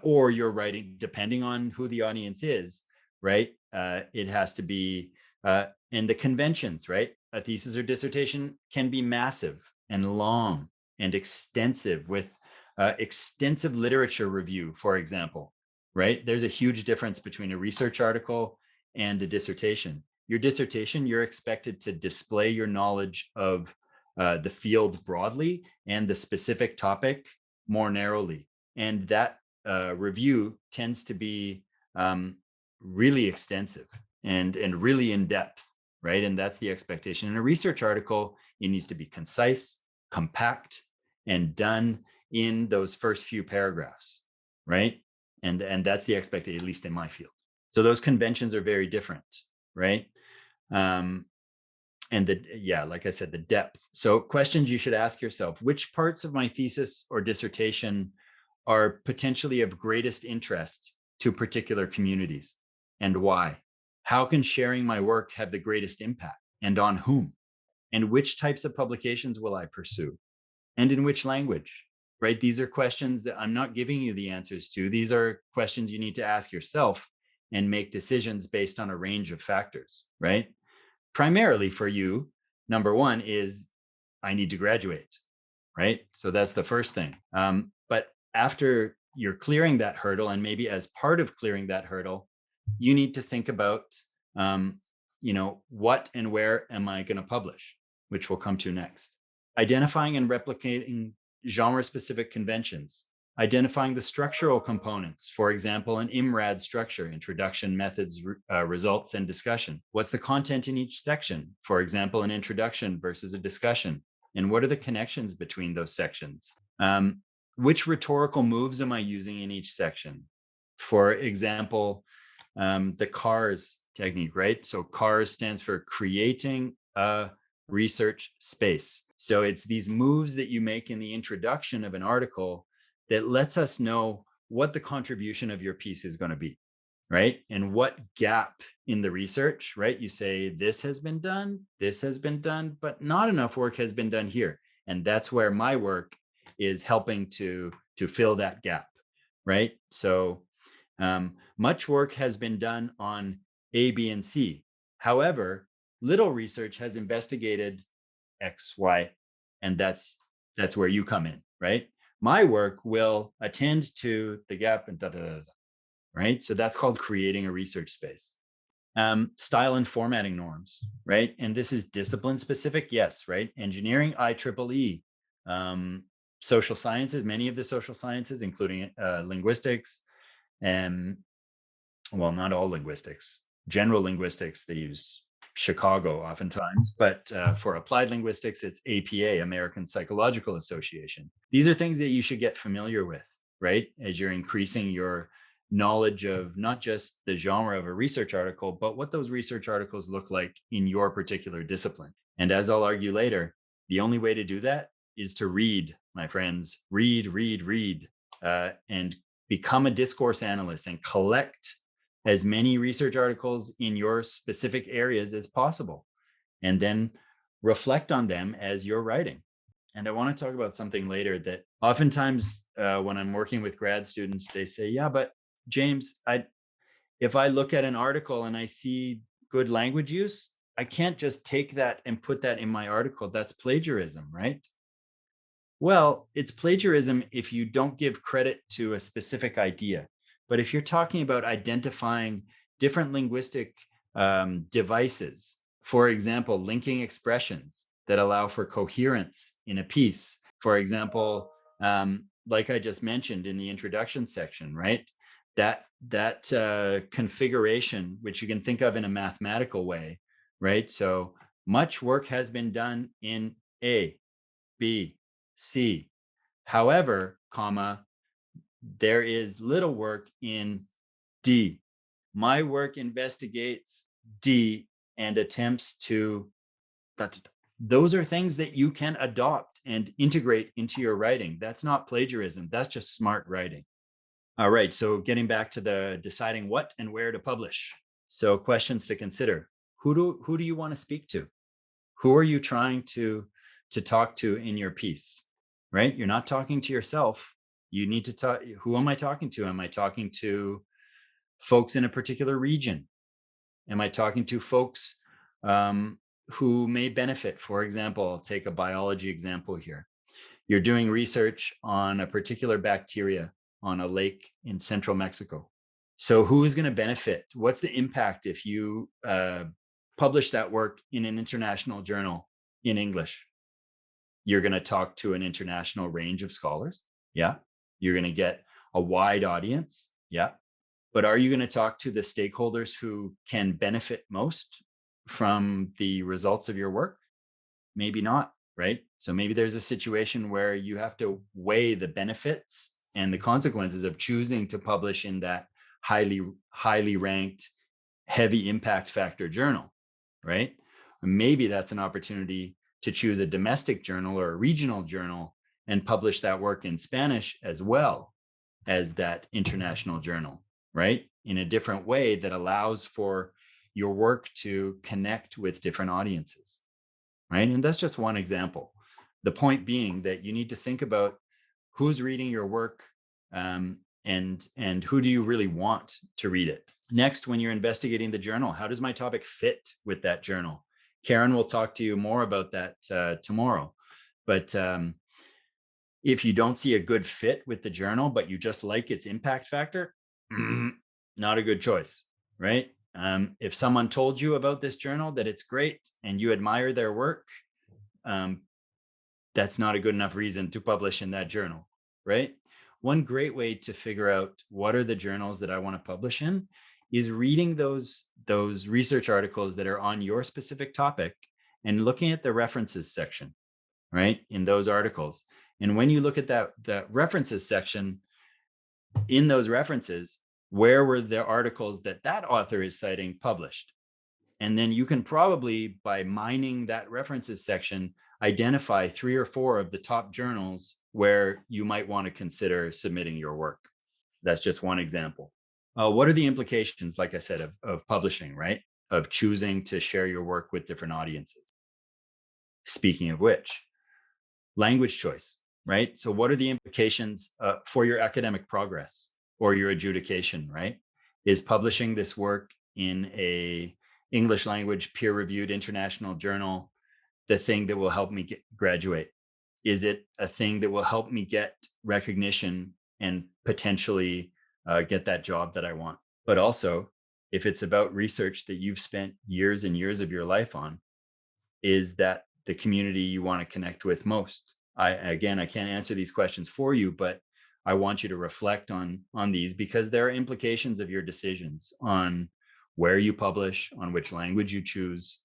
Or you're writing, depending on who the audience is, right? It has to be, and the conventions, right? A thesis or dissertation can be massive and long and extensive with extensive literature review, for example, right? There's a huge difference between a research article and a dissertation. Your dissertation, you're expected to display your knowledge of the field broadly and the specific topic more narrowly. And that review tends to be really extensive and really in depth, right? And that's the expectation. In a research article, it needs to be concise, compact, and done in those first few paragraphs, right? And that's the expectation, at least in my field. So those conventions are very different, right? And like I said, the depth. So questions you should ask yourself: which parts of my thesis or dissertation are potentially of greatest interest to particular communities, and why? How can sharing my work have the greatest impact, and on whom? And which types of publications will I pursue, and in which language? Right? These are questions that I'm not giving you the answers to. These are questions you need to ask yourself and make decisions based on a range of factors, right? Primarily for you, number one is I need to graduate, right? So that's the first thing. But after you're clearing that hurdle, and maybe as part of clearing that hurdle, you need to think about, what and where am I going to publish, which we'll come to next. Identifying and replicating genre-specific conventions. identifying the structural components, for example, an IMRAD structure, introduction, methods, results, and discussion. What's the content in each section? For example, an introduction versus a discussion. And what are the connections between those sections? Which rhetorical moves am I using in each section? For example, the CARS technique, right? So CARS stands for creating a research space. So it's these moves that you make in the introduction of an article that lets us know what the contribution of your piece is going to be, right? And what gap in the research, right? You say, this has been done, but not enough work has been done here. And that's where my work is helping to fill that gap, right? So much work has been done on A, B, and C. However, little research has investigated X, Y, and that's where you come in, right? My work will attend to the gap and right? So that's called creating a research space. Style and formatting norms, right? And this is discipline specific, yes, right? Engineering, IEEE, social sciences, many of the social sciences, including linguistics, and well, not all linguistics, general linguistics, they use Chicago oftentimes, but for applied linguistics, it's APA, American Psychological Association. These are things that you should get familiar with, right? As you're increasing your knowledge of not just the genre of a research article, but what those research articles look like in your particular discipline. And as I'll argue later, the only way to do that is to read, my friends, read, and become a discourse analyst and collect as many research articles in your specific areas as possible, and then reflect on them as you're writing. And I want to talk about something later that oftentimes when I'm working with grad students, they say, yeah, but James, if I look at an article and I see good language use, I can't just take that and put that in my article. That's plagiarism, right? Well, it's plagiarism if you don't give credit to a specific idea. But if you're talking about identifying different linguistic devices, for example, linking expressions that allow for coherence in a piece, for example, like I just mentioned in the introduction section, right? That configuration, which you can think of in a mathematical way, right? So much work has been done in A, B, C. However, comma, there is little work in D. My work investigates D and attempts to, those are things that you can adopt and integrate into your writing. That's not plagiarism. That's just smart writing. All right, so getting back to the deciding what and where to publish. So questions to consider. Who do you want to speak to? Who are you trying to talk to in your piece, right? You're not talking to yourself. You need to talk, who am I talking to? Am I talking to folks in a particular region? Am I talking to folks who may benefit? For example, I'll take a biology example here. You're doing research on a particular bacteria on a lake in central Mexico. So who is going to benefit? What's the impact if you publish that work in an international journal in English? You're going to talk to an international range of scholars. Yeah. You're going to get a wide audience. Yeah. But are you going to talk to the stakeholders who can benefit most from the results of your work? Maybe not, right? So maybe there's a situation where you have to weigh the benefits and the consequences of choosing to publish in that highly ranked, heavy impact factor journal, right? Maybe that's an opportunity to choose a domestic journal or a regional journal and publish that work in Spanish as well as that international journal, right? In a different way that allows for your work to connect with different audiences, right? And that's just one example. The point being that you need to think about who's reading your work and who do you really want to read it. Next, when you're investigating the journal, how does my topic fit with that journal? Karen will talk to you more about that tomorrow. But if you don't see a good fit with the journal, but you just like its impact factor, not a good choice, right? If someone told you about this journal, that it's great and you admire their work, that's not a good enough reason to publish in that journal, right? one great way to figure out what are the journals that I want to publish in is reading those research articles that are on your specific topic and looking at the references section, right, in those articles. And when you look at that references section, in those references, where were the articles that author is citing published? And then you can probably, by mining that references section, identify 3 or 4 of the top journals where you might want to consider submitting your work. That's just one example. What are the implications, like I said, of publishing, right? Of choosing to share your work with different audiences. Speaking of which, language choice, right? So what are the implications for your academic progress or your adjudication, right? Is publishing this work in a English language peer-reviewed international journal the thing that will help me graduate? Is it a thing that will help me get recognition and potentially get that job that I want? But also, if it's about research that you've spent years and years of your life on, is that the community you want to connect with most? I can't answer these questions for you, but I want you to reflect on these, because there are implications of your decisions on where you publish, on which language you choose,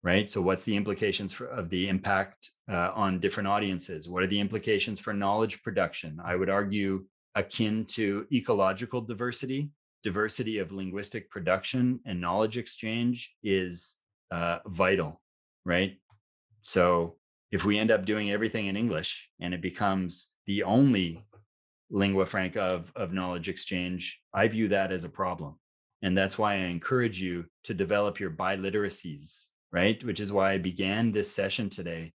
right? So what's the implications of the impact on different audiences? What are the implications for knowledge production? I would argue akin to ecological diversity of linguistic production and knowledge exchange is vital, right? So if we end up doing everything in English and it becomes the only lingua franca of knowledge exchange, I view that as a problem. And that's why I encourage you to develop your biliteracies, right? Which is why I began this session today,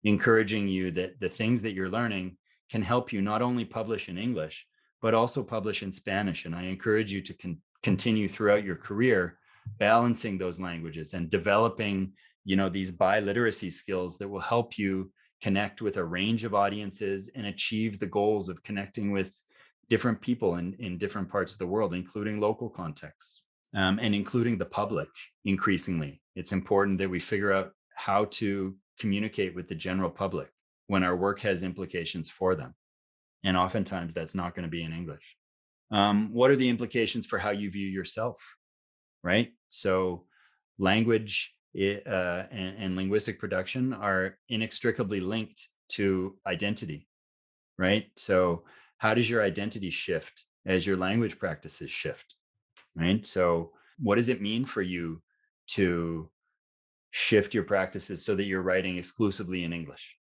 encouraging you that the things that you're learning can help you not only publish in English, but also publish in Spanish. And I encourage you to continue throughout your career, balancing those languages and developing, these biliteracy skills that will help you connect with a range of audiences and achieve the goals of connecting with different people in different parts of the world, including local contexts, and including the public. Increasingly, it's important that we figure out how to communicate with the general public when our work has implications for them. And oftentimes that's not going to be in English. What are the implications for how you view yourself, right? So language and linguistic production are inextricably linked to identity, right? So how does your identity shift as your language practices shift, right? So what does it mean for you to shift your practices so that you're writing exclusively in English?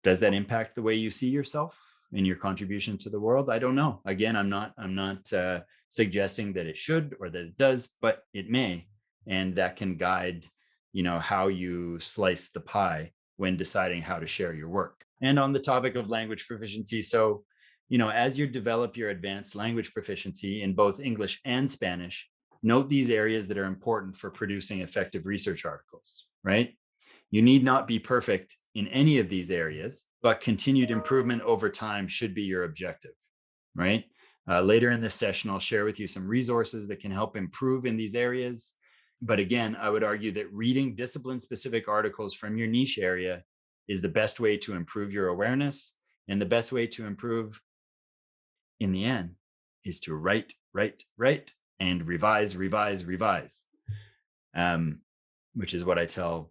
Does that impact the way you see yourself and your contribution to the world? I don't know. Again, I'm not suggesting that it should or that it does, but it may, and that can guide, how you slice the pie when deciding how to share your work. And on the topic of language proficiency, so, as you develop your advanced language proficiency in both English and Spanish, note these areas that are important for producing effective research articles, right? You need not be perfect in any of these areas, but continued improvement over time should be your objective, right? Later in this session, I'll share with you some resources that can help improve in these areas. But again, I would argue that reading discipline-specific articles from your niche area is the best way to improve your awareness, and the best way to improve in the end is to write, and revise, which is what I tell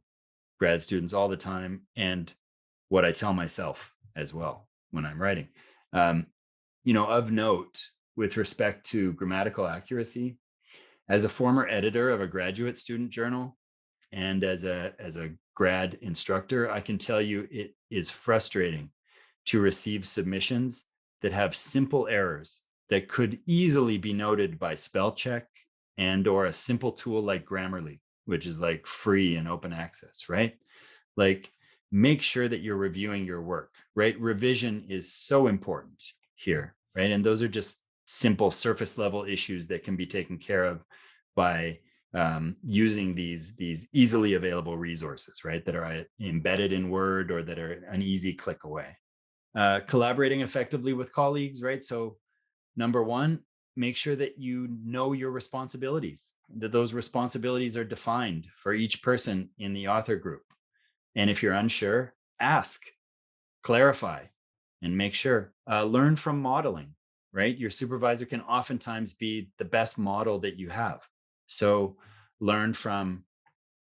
grad students all the time, and what I tell myself as well when I'm writing. Of note, with respect to grammatical accuracy, as a former editor of a graduate student journal and as a grad instructor, I can tell you it is frustrating to receive submissions that have simple errors that could easily be noted by spell check and or a simple tool like Grammarly, which is like free and open access, right? Like, make sure that you're reviewing your work, right? Revision is so important here, right? And those are just simple surface level issues that can be taken care of by using these easily available resources, right? That are embedded in Word or that are an easy click away. Collaborating effectively with colleagues, right? So number one, make sure that you know your responsibilities, that those responsibilities are defined for each person in the author group. And if you're unsure, ask, clarify, and make sure. Learn from modeling, right? Your supervisor can oftentimes be the best model that you have. So learn from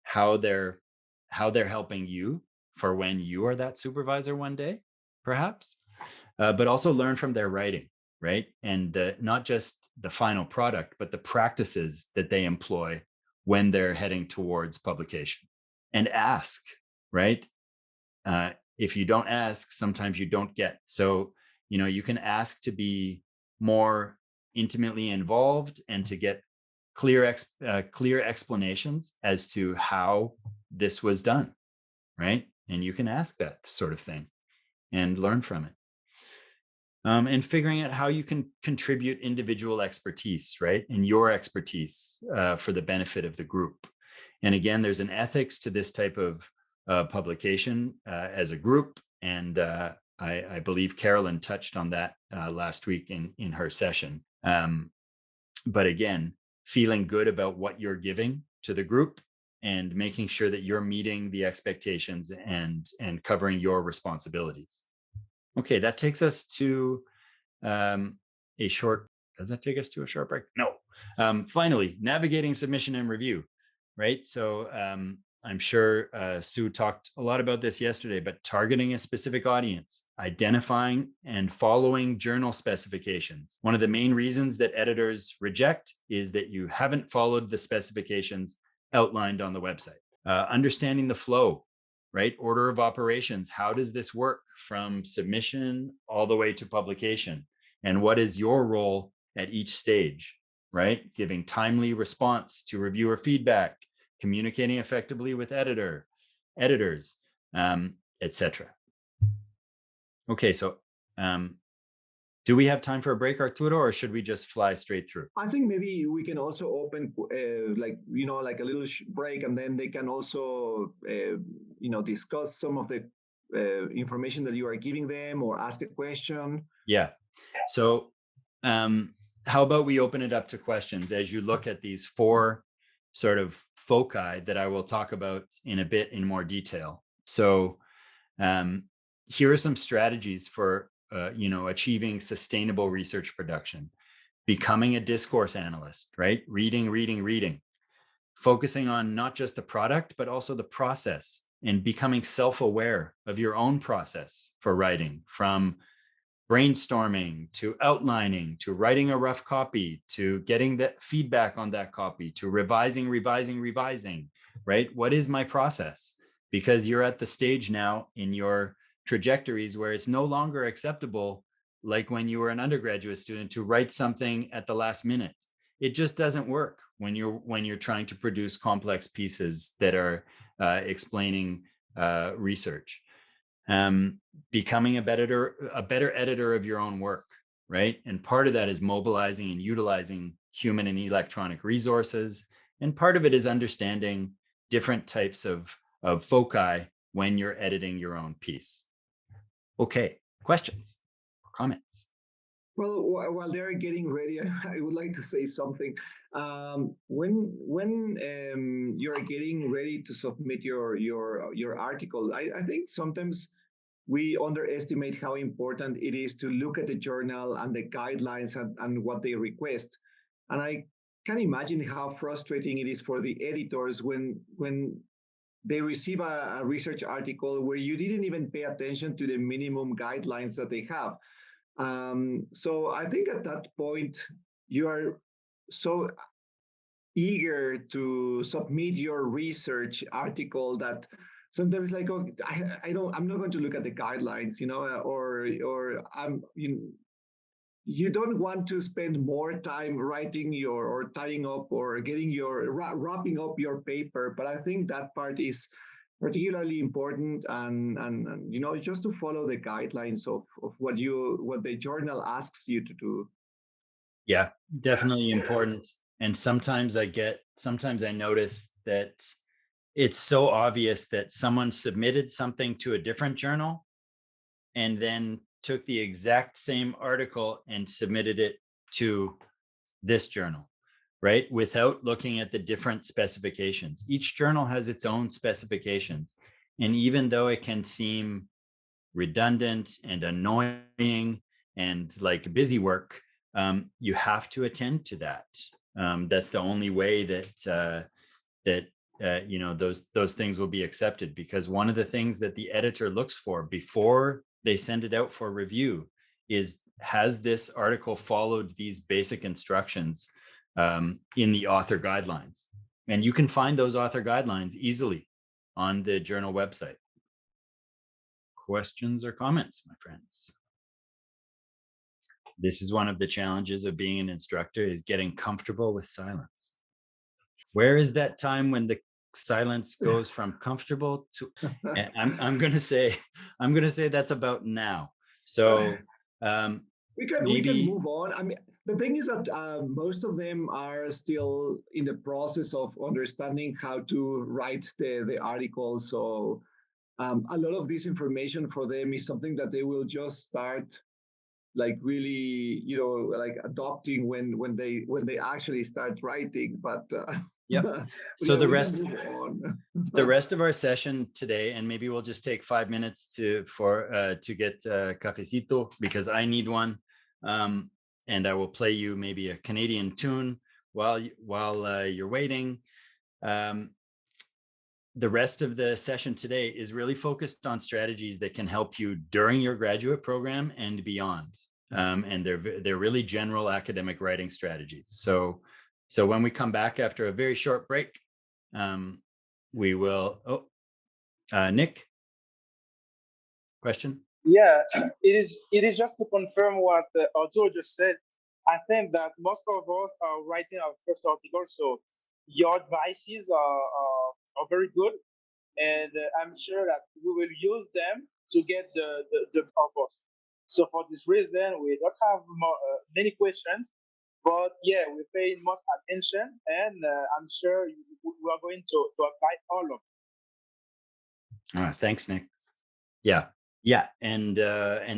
how they're helping you for when you are that supervisor one day, perhaps, but also learn from their writing, right? And not just the final product, but the practices that they employ when they're heading towards publication. And ask, right? If you don't ask, sometimes you don't get. So, you can ask to be more intimately involved and to get clear explanations as to how this was done, right? And you can ask that sort of thing and learn from it. And figuring out how you can contribute individual expertise, right? And your expertise for the benefit of the group. And again, there's an ethics to this type of publication as a group. And I believe Carolyn touched on that last week in her session. But again, feeling good about what you're giving to the group and making sure that you're meeting the expectations and covering your responsibilities. Okay, that takes us to a short, does that take us to a short break? No. Finally, navigating submission and review, right? So I'm sure Sue talked a lot about this yesterday, but targeting a specific audience, identifying and following journal specifications. One of the main reasons that editors reject is that you haven't followed the specifications outlined on the website. Understanding the flow, right? Order of operations. How does this work from submission all the way to publication? And what is your role at each stage, right? Giving timely response to reviewer feedback, communicating effectively with editors, etc. Okay, so do we have time for a break, Arturo, or should we just fly straight through? I think maybe we can also open like a little break, and then they can also discuss some of the information that you are giving them or ask a question. Yeah. So how about we open it up to questions as you look at these 4 sort of foci that I will talk about in a bit in more detail. So here are some strategies for achieving sustainable research production. Becoming a discourse analyst, right? Reading, focusing on not just the product, but also the process, and becoming self-aware of your own process for writing, from brainstorming to outlining to writing a rough copy to getting the feedback on that copy to revising, right? What is my process? Because you're at the stage now in your trajectories where it's no longer acceptable, like when you were an undergraduate student, to write something at the last minute. It just doesn't work when you're trying to produce complex pieces that are explaining research. Becoming a better editor of your own work, right? And part of that is mobilizing and utilizing human and electronic resources. And part of it is understanding different types of foci when you're editing your own piece. Okay, questions or comments? Well, while they're getting ready, I would like to say something. When you're getting ready to submit your article, I think sometimes we underestimate how important it is to look at the journal and the guidelines and what they request. And I can imagine how frustrating it is for the editors when they receive a research article where you didn't even pay attention to the minimum guidelines that they have. So I think at that point, you are so eager to submit your research article that sometimes like, oh, I'm not going to look at the guidelines, or you don't want to spend more time writing or tying up or wrapping up your paper. But I think that part is particularly important, and just to follow the guidelines of what the journal asks you to do. Yeah, definitely important. And sometimes I notice that it's so obvious that someone submitted something to a different journal and then took the exact same article and submitted it to this journal, right? Without looking at the different specifications. Each journal has its own specifications. And even though it can seem redundant and annoying and like busy work, you have to attend to that. That's the only way that those things will be accepted, because one of the things that the editor looks for before they send it out for review is, has this article followed these basic instructions in the author guidelines? And you can find those author guidelines easily on the journal website. Questions or comments, my friends? This is one of the challenges of being an instructor, is getting comfortable with silence. Where is that time when the silence goes from comfortable to, I'm going to say that's about now. So we can move on. I mean, the thing is that most of them are still in the process of understanding how to write the article. So a lot of this information for them is something that they will just start like really, like adopting when they actually start writing. But yeah. So the rest of our session today, and maybe we'll just take 5 minutes to get cafecito, because I need one, and I will play you maybe a Canadian tune while you're waiting. The rest of the session today is really focused on strategies that can help you during your graduate program and beyond. And they're really general academic writing strategies. So when we come back after a very short break, we will, Nick, question? Yeah, it is just to confirm what Arturo just said. I think that most of us are writing our first article, so your advices are very good, and I'm sure that we will use them to get the purpose. So for this reason, we don't have many questions, but yeah, we're paying much attention, and I'm sure we are going to apply all of them. Thanks, Nick. Yeah, and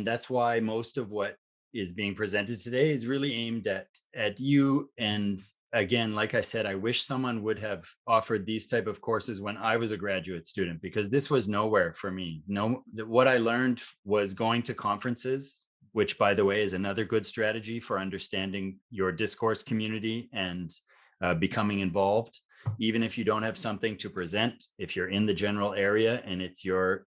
that's why most of what is being presented today is really aimed at you. And again, like I said, I wish someone would have offered these type of courses when I was a graduate student, because this was nowhere for me. What I learned was going to conferences, which, by the way, is another good strategy for understanding your discourse community and becoming involved. Even if you don't have something to present, if you're in the general area and it's your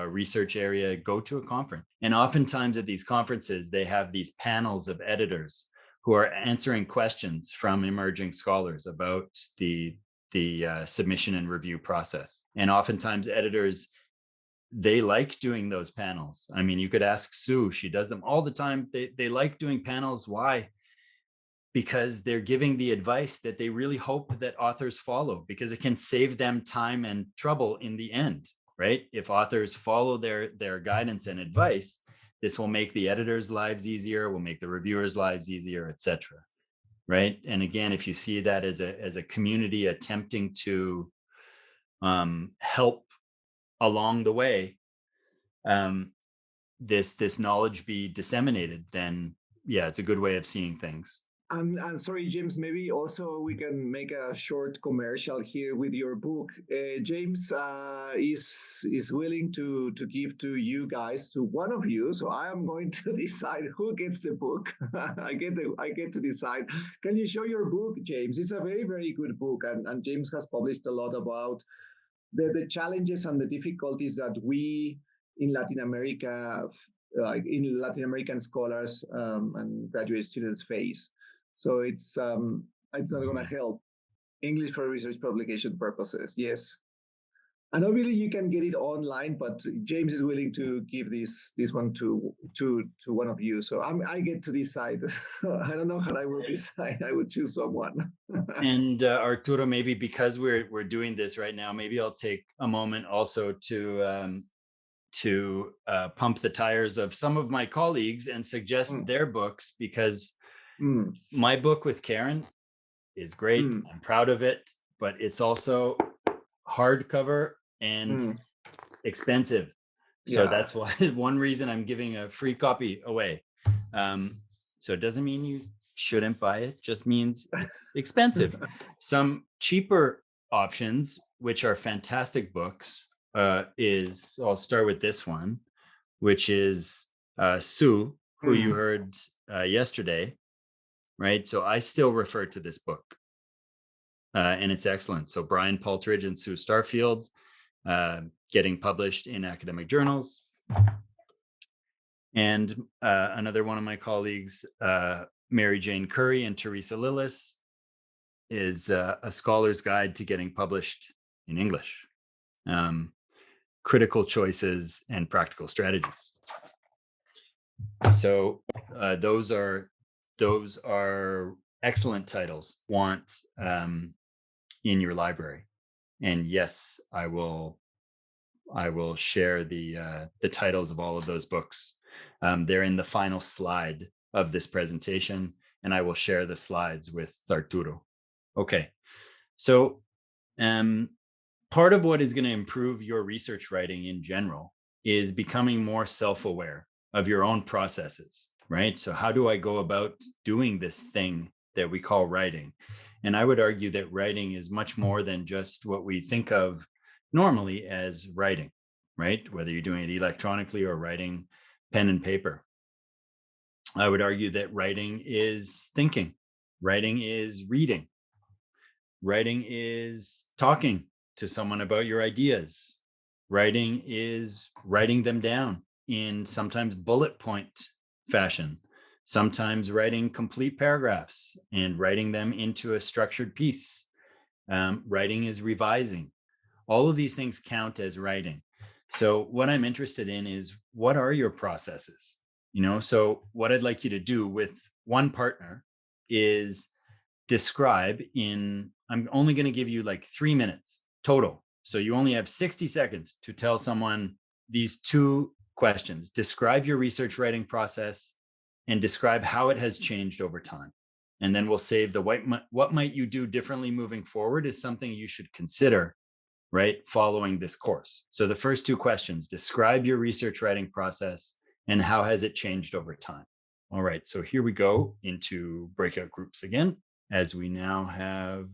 research area, go to a conference. And oftentimes at these conferences, they have these panels of editors who are answering questions from emerging scholars about the submission and review process. And oftentimes editors, they like doing those panels. I mean, you could ask Sue, she does them all the time. They like doing panels. Why? Because they're giving the advice that they really hope that authors follow, because it can save them time and trouble in the end, right? If authors follow their guidance and advice, this will make the editors' lives easier, will make the reviewers' lives easier, etc. Right? And again, if you see that as a community attempting to help along the way, this knowledge be disseminated, then yeah, it's a good way of seeing things. I'm sorry, James, maybe also we can make a short commercial here with your book. James is willing to give to you guys, to one of you. So I am going to decide who gets the book. I get to decide. Can you show your book, James? It's a very, very good book. And James has published a lot about the challenges and the difficulties that we in Latin America, in Latin American scholars and graduate students face. So it's not going to help English for research publication purposes. Yes, and obviously you can get it online, but James is willing to give this one to one of you. So I get to decide. I don't know how I will decide. I would choose someone. And Arturo, maybe because we're doing this right now, maybe I'll take a moment also to pump the tires of some of my colleagues and suggest their books, because my book with Karen is great. I'm proud of it, but it's also hardcover and expensive. So that's why one reason I'm giving a free copy away. So it doesn't mean you shouldn't buy it, just means it's expensive. Some cheaper options, which are fantastic books, I'll start with this one, which is Sue, who you heard yesterday, right? So I still refer to this book, and it's excellent. So Brian Paltridge and Sue Starfield, getting published in academic journals. And another one of my colleagues, Mary Jane Curry and Teresa Lillis, is a scholar's guide to getting published in English. Critical choices and practical strategies. So those are excellent titles. Want in your library, and yes, I will share the titles of all of those books. They're in the final slide of this presentation, and I will share the slides with Arturo. Okay, so part of what is going to improve your research writing in general is becoming more self-aware of your own processes, right? So how do I go about doing this thing that we call writing? And I would argue that writing is much more than just what we think of normally as writing, right? Whether you're doing it electronically or writing pen and paper. I would argue that writing is thinking, writing is reading, writing is talking to someone about your ideas, writing is writing them down in sometimes bullet point fashion, sometimes writing complete paragraphs and writing them into a structured piece. Writing is revising. All of these things count as writing. So what I'm interested in is, what are your processes? So what I'd like you to do with one partner is describe I'm only going to give you like 3 minutes total. So you only have 60 seconds to tell someone these 2 questions. Describe your research writing process and describe how it has changed over time. And then we'll save the what might you do differently moving forward is something you should consider, right, following this course. So the first 2 questions: describe your research writing process and how has it changed over time. All right, so here we go into breakout groups again, as we now have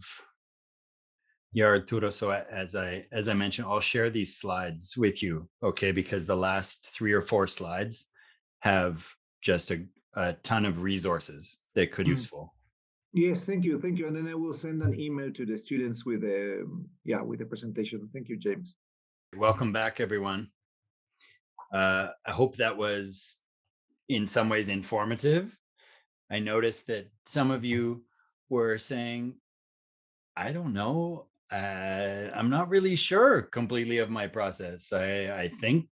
Arturo. So as I mentioned, I'll share these slides with you, okay, because the last 3 or 4 slides have just a ton of resources that could be useful. Yes, thank you. And then I will send an email to the students with the presentation. Thank you, James. Welcome back, everyone. I hope that was in some ways informative. I noticed that some of you were saying, I don't know, I'm not really sure completely of my process. I think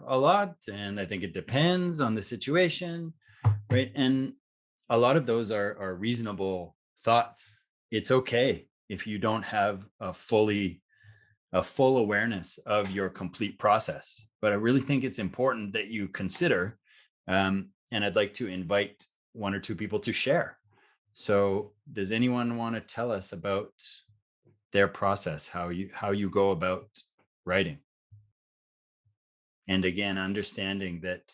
a lot, and I think it depends on the situation, right? And a lot of those are reasonable thoughts. It's okay if you don't have a full awareness of your complete process, but I really think it's important that you consider, and I'd like to invite 1 or 2 people to share. So does anyone want to tell us about their process, how you go about writing? And again, understanding that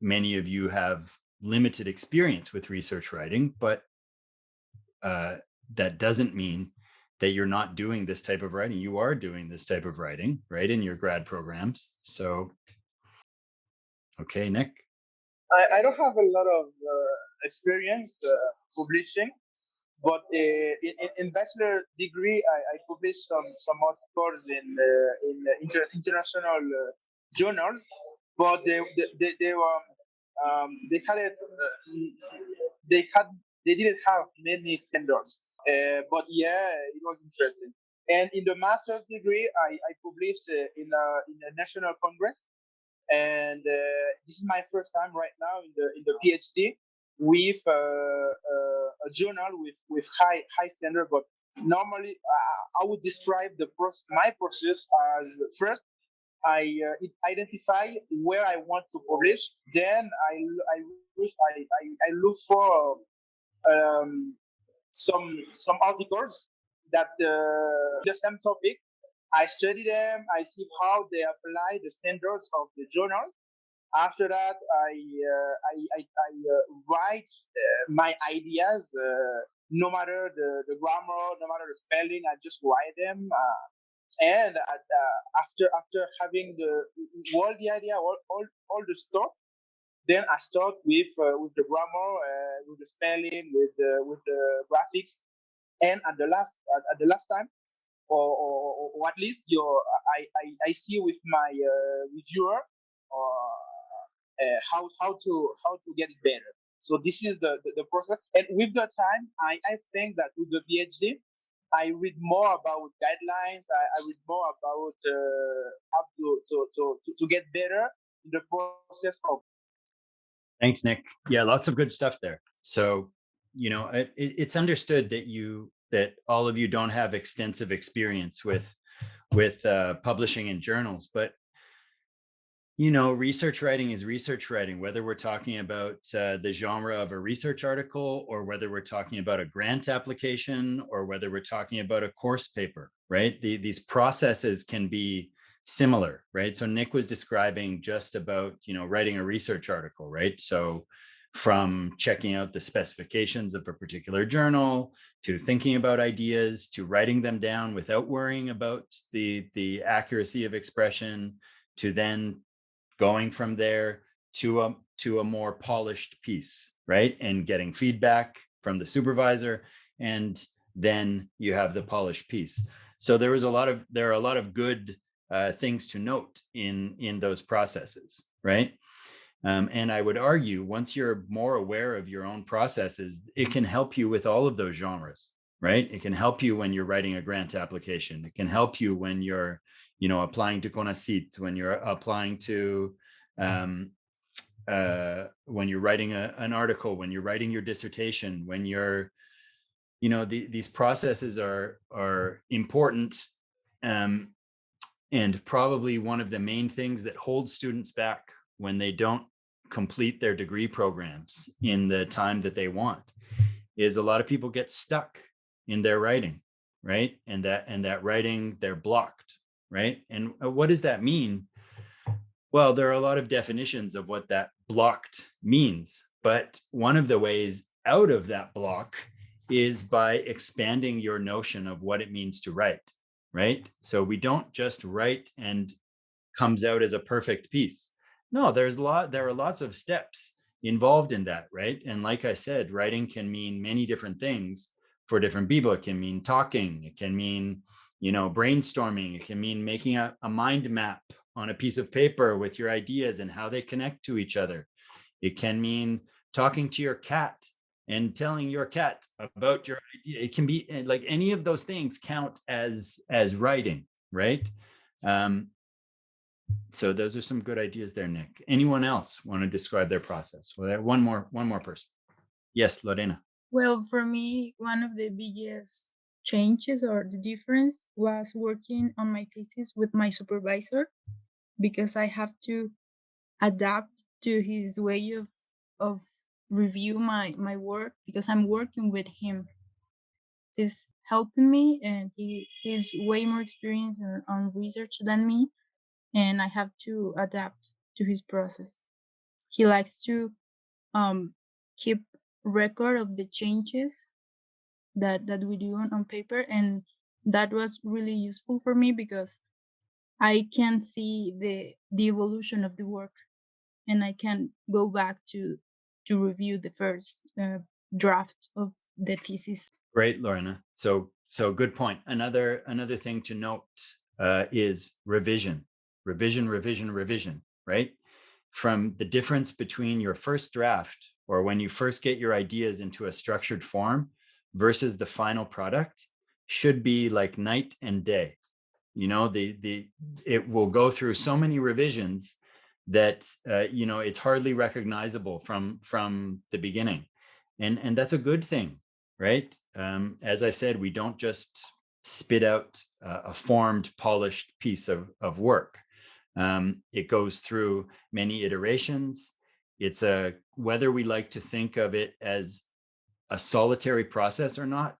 many of you have limited experience with research writing, but that doesn't mean that you're not doing this type of writing. You are doing this type of writing, right, in your grad programs. So, okay, Nick. I don't have a lot of experience publishing, but in bachelor degree, I published some articles in international journals, but they were they didn't have many standards. But yeah, it was interesting. And in the master's degree, I published in a national congress, and this is my first time right now in the PhD with a journal with high standard. But normally, I would describe my process as: first, I identify where I want to publish. Then I look for some articles that the same topic. I study them. I see how they apply the standards of the journals. After that, I write my ideas. No matter the grammar, no matter the spelling, I just write them. And after having all the idea, all the stuff, then I start with the grammar, with the spelling, with the graphics, and at the last time, or at least I see with my reviewer how to get it better. So this is the process, and with the time, I think that with the PhD, I read more about guidelines. I read more about how to get better in the process of. Thanks, Nick. Yeah, lots of good stuff there. So, it's understood that all of you don't have extensive experience with publishing in journals, but research writing is research writing, whether we're talking about the genre of a research article, or whether we're talking about a grant application, or whether we're talking about a course paper, right? These processes can be similar, right? So Nick was describing just about, writing a research article, right? So from checking out the specifications of a particular journal, to thinking about ideas, to writing them down without worrying about the accuracy of expression, to then going from there to a more polished piece, right? And getting feedback from the supervisor, and then you have the polished piece. So there are a lot of good things to note in those processes, right? And I would argue, once you're more aware of your own processes, it can help you with all of those genres, right? It can help you when you're writing a grant application. It can help you when you're, applying to CONACYT, when you're applying to, when you're writing an article, when you're writing your dissertation, when you're, these processes are important. And probably one of the main things that holds students back when they don't complete their degree programs in the time that they want is a lot of people get stuck in their writing, right? And that writing, they're blocked, right? And what does that mean? Well, there are a lot of definitions of what that blocked means, but one of the ways out of that block is by expanding your notion of what it means to write, right? So we don't just write and comes out as a perfect piece. No, there are lots of steps involved in that, right? And like I said, writing can mean many different things for different people. It can mean talking, it can mean, brainstorming, it can mean making a mind map on a piece of paper with your ideas and how they connect to each other. It can mean talking to your cat and telling your cat about your idea. It can be like any of those things count as writing, right? So those are some good ideas there, Nick. Anyone else want to describe their process? Well, one more person. Yes, Lorena. Well, for me, one of the biggest changes or the difference was working on my thesis with my supervisor, because I have to adapt to his way of review my work, because I'm working with him. He's helping me, and he's way more experienced on research than me, and I have to adapt to his process. He likes to keep record of the changes that we do on paper, and that was really useful for me because I can see the evolution of the work, and I can go back to review the first draft of the thesis. Great, Lorena. So good point. Another thing to note is revision, right? From the difference between your first draft, or when you first get your ideas into a structured form, versus the final product, should be like night and day. It will go through so many revisions that it's hardly recognizable from the beginning, and that's a good thing, right? As I said, we don't just spit out a formed, polished piece of work. It goes through many iterations. It's whether we like to think of it as a solitary process or not,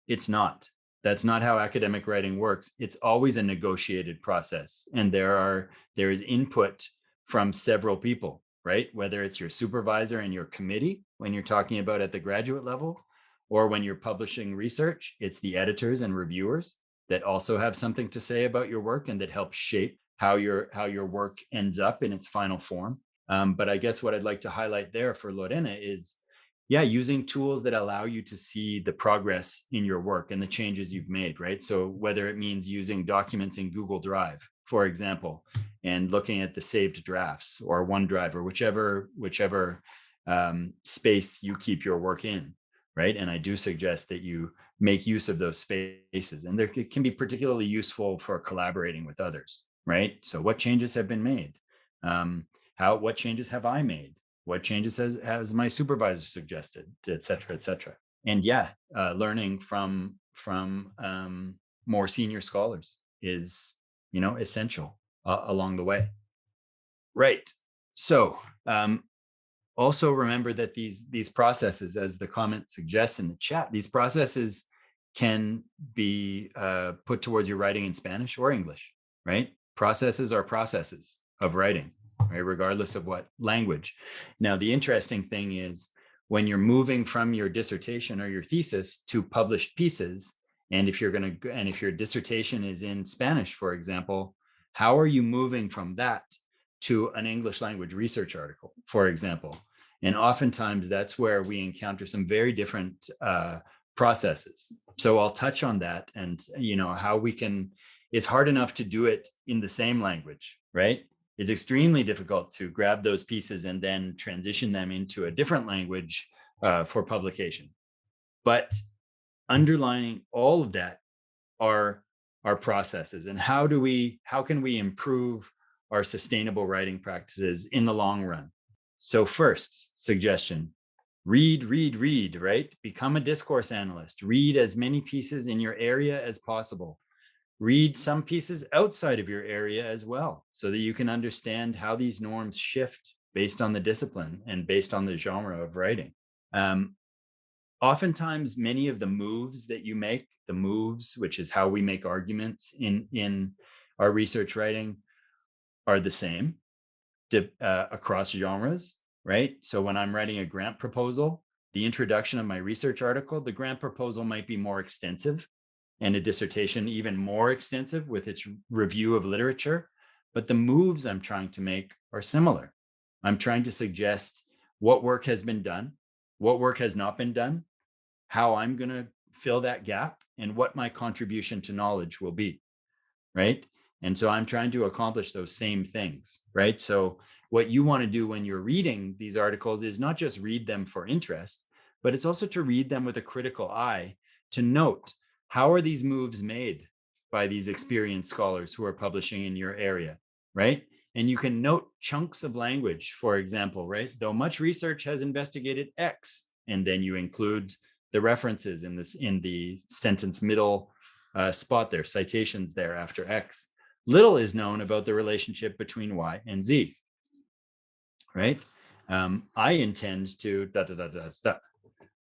it's not. That's not how academic writing works. It's always a negotiated process, and there is input from several people, right? Whether it's your supervisor and your committee when you're talking about at the graduate level, or when you're publishing research, it's the editors and reviewers, that also have something to say about your work and that help shape how your work ends up in its final form. But I guess what I'd like to highlight there for Lorena is, yeah, using tools that allow you to see the progress in your work and the changes you've made, right? So whether it means using documents in Google Drive, for example, and looking at the saved drafts or OneDrive or whichever space you keep your work in, right? And I do suggest that you make use of those spaces, and it can be particularly useful for collaborating with others, right? So what changes have been made? What changes have I made? What changes has my supervisor suggested, et cetera, et cetera. And yeah, learning from more senior scholars is, essential along the way. Right. So also remember that these processes, as the comment suggests in the chat, these processes can be put towards your writing in Spanish or English, right? Processes are processes of writing, right? Regardless of what language. Now, the interesting thing is when you're moving from your dissertation or your thesis to published pieces, and if your dissertation is in Spanish, for example, how are you moving from that to an English language research article, for example? And oftentimes that's where we encounter some very different processes. So I'll touch on that, and how we can. It's hard enough to do it in the same language, right? It's extremely difficult to grab those pieces and then transition them into a different language for publication. But underlining all of that are our processes, and how can we improve our sustainable writing practices in the long run? So first suggestion, read, right? Become a discourse analyst. Read as many pieces in your area as possible. Read some pieces outside of your area as well, so that you can understand how these norms shift based on the discipline and based on the genre of writing. Oftentimes, many of the moves that you make, which is how we make arguments in our research writing, are the same across genres, right? So when I'm writing a grant proposal, the introduction of my research article, the grant proposal might be more extensive, and a dissertation even more extensive with its review of literature. But the moves I'm trying to make are similar. I'm trying to suggest what work has been done, what work has not been done, how I'm going to fill that gap, and what my contribution to knowledge will be, right? And so I'm trying to accomplish those same things, right? So what you want to do when you're reading these articles is not just read them for interest, but it's also to read them with a critical eye, to note, how are these moves made by these experienced scholars who are publishing in your area, right? And you can note chunks of language, for example, right? Though much research has investigated X, and then you include the references in the sentence middle spot there, citations there after X. Little is known about the relationship between Y and Z, right? I intend to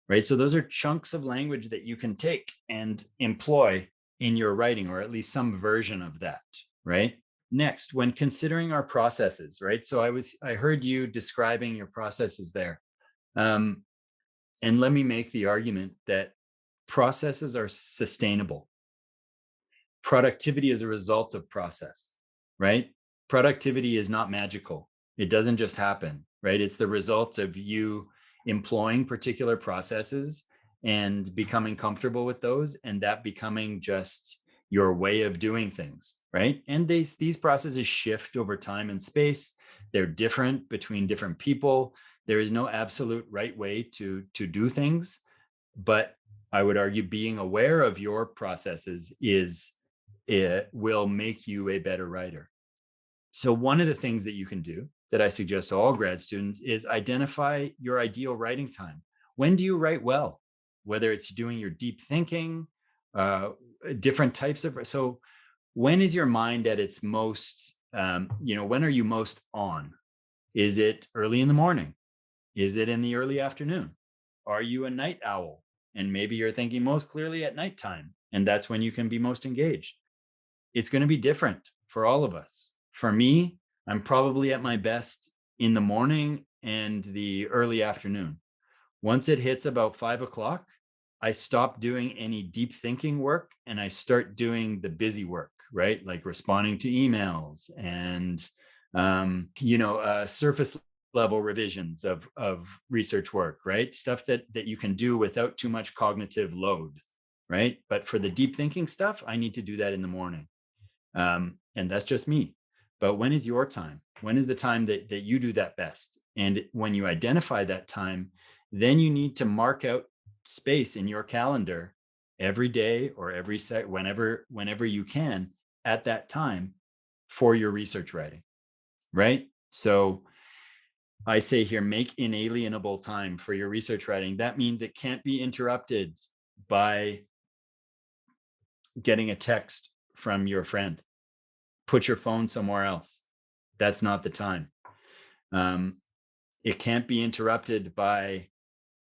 right? So those are chunks of language that you can take and employ in your writing, or at least some version of that, right? Next, when considering our processes, right? So I heard you describing your processes there. And let me make the argument that processes are sustainable. Productivity is a result of process, right? Productivity is not magical. It doesn't just happen, right? It's the result of you employing particular processes and becoming comfortable with those, and that becoming just your way of doing things, right? And these processes shift over time and space. They're different between different people. There is no absolute right way to do things, but I would argue being aware of your processes will make you a better writer. So one of the things that you can do that I suggest to all grad students is identify your ideal writing time. When do you write well? Whether it's doing your deep thinking, different types of, so when is your mind at its most, when are you most on? Is it early in the morning? Is it in the early afternoon? Are you a night owl? And maybe you're thinking most clearly at nighttime, and that's when you can be most engaged. It's going to be different for all of us. For me, I'm probably at my best in the morning and the early afternoon. Once it hits about 5 o'clock, I stop doing any deep thinking work and I start doing the busy work, right? Like responding to emails and, surface level revisions of research work, right? Stuff that you can do without too much cognitive load, right? But for the deep thinking stuff, I need to do that in the morning. And that's just me. But when is your time? When is the time that you do that best? And when you identify that time, then you need to mark out space in your calendar every day or every whenever you can at that time for your research writing, right? So I say here, make inalienable time for your research writing. That means it can't be interrupted by getting a text from your friend. Put your phone somewhere else. That's not the time. It can't be interrupted by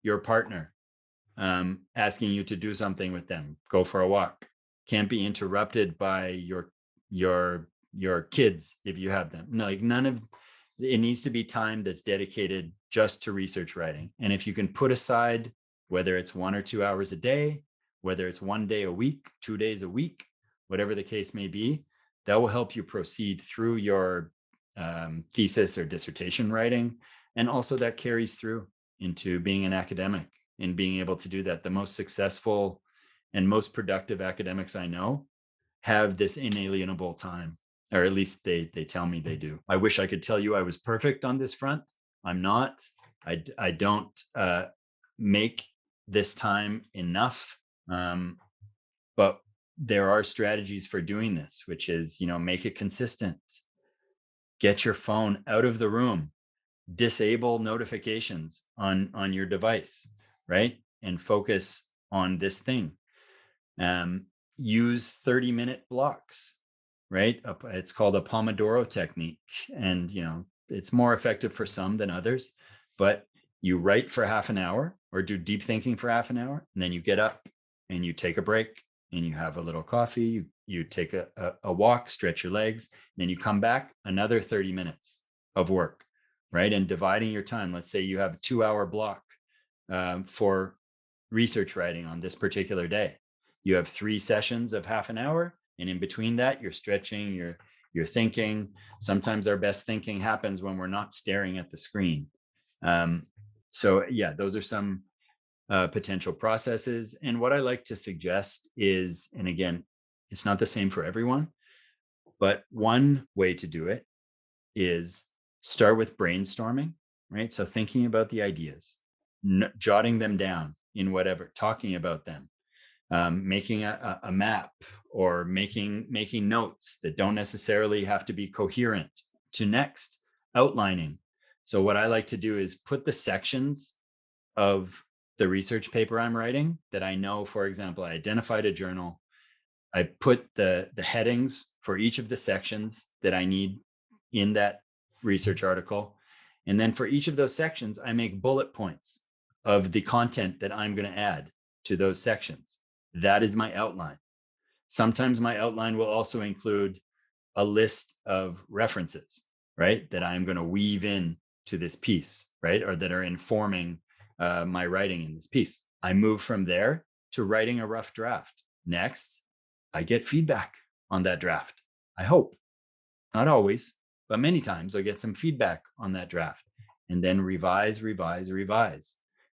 your partner asking you to do something with them. Go for a walk. Can't be interrupted by your kids if you have them. No, like none of it needs to be time that's dedicated just to research writing. And if you can put aside, whether it's 1 or 2 hours a day, whether it's 1 day a week, 2 days a week, whatever the case may be, that will help you proceed through your thesis or dissertation writing. And also that carries through into being an academic and being able to do that. The most successful and most productive academics I know have this inalienable time, or at least they tell me they do. I wish I could tell you I was perfect on this front. I'm not. I don't make this time enough. But there are strategies for doing this, which is, make it consistent. Get your phone out of the room. Disable notifications on your device, right? And focus on this thing. Use 30-minute blocks, right? It's called a Pomodoro technique. And, it's more effective for some than others, but you write for half an hour or do deep thinking for half an hour. And then you get up and you take a break and you have a little coffee. You take a walk, stretch your legs, and then you come back, another 30 minutes of work, right? And dividing your time. Let's say you have a 2-hour block for research writing on this particular day. You have 3 sessions of half an hour, and in between that, you're stretching, you're thinking. Sometimes our best thinking happens when we're not staring at the screen. So yeah, those are some potential processes. And what I like to suggest is, and again, it's not the same for everyone, but one way to do it is start with brainstorming, right? So thinking about the ideas, jotting them down in whatever, talking about them, making a map or making notes that don't necessarily have to be coherent, to next outlining. So what I like to do is put the sections of the research paper I'm writing that I know, for example, I identified a journal. I put the headings for each of the sections that I need in that research article. And then for each of those sections, I make bullet points of the content that I'm going to add to those sections. That is my outline. Sometimes my outline will also include a list of references, right, that I'm going to weave in to this piece, right, or that are informing my writing in this piece. I move from there to writing a rough draft. Next, I get feedback on that draft. I hope, not always, but many times I get some feedback on that draft, and then revise.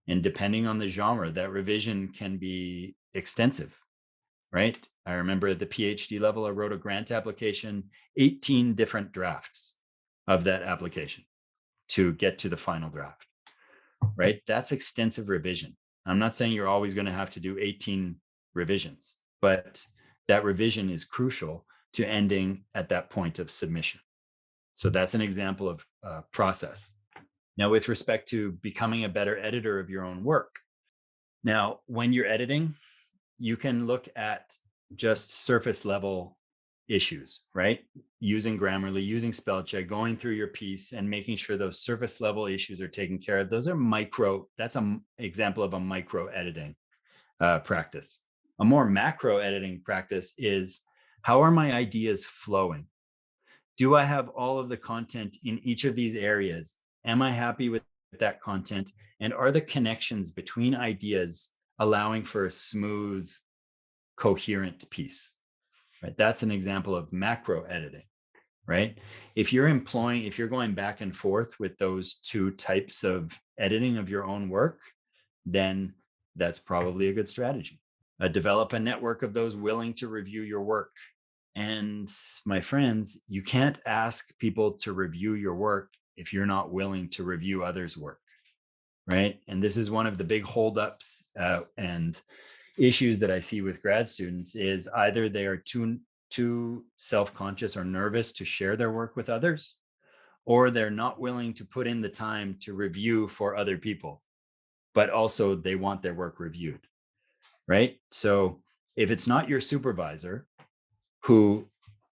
And depending on the genre, that revision can be extensive, right? I remember at the PhD level, I wrote a grant application, 18 different drafts of that application to get to the final draft, right? That's extensive revision. I'm not saying you're always going to have to do 18 revisions, but that revision is crucial to ending at that point of submission. So that's an example of process. Now, with respect to becoming a better editor of your own work. Now, when you're editing, you can look at just surface level issues, right? Using Grammarly, using spell check, going through your piece and making sure those surface level issues are taken care of. Those are that's an example of a micro editing practice. A more macro editing practice is, how are my ideas flowing? Do I have all of the content in each of these areas? Am I happy with that content? And are the connections between ideas allowing for a smooth, coherent piece, right? That's an example of macro editing, right? If you're going back and forth with those two types of editing of your own work, then that's probably a good strategy. Develop a network of those willing to review your work. And my friends, you can't ask people to review your work if you're not willing to review others' work, right? And this is one of the big holdups and issues that I see with grad students is either they are too self-conscious or nervous to share their work with others, or they're not willing to put in the time to review for other people, but also they want their work reviewed, right? So if it's not your supervisor who,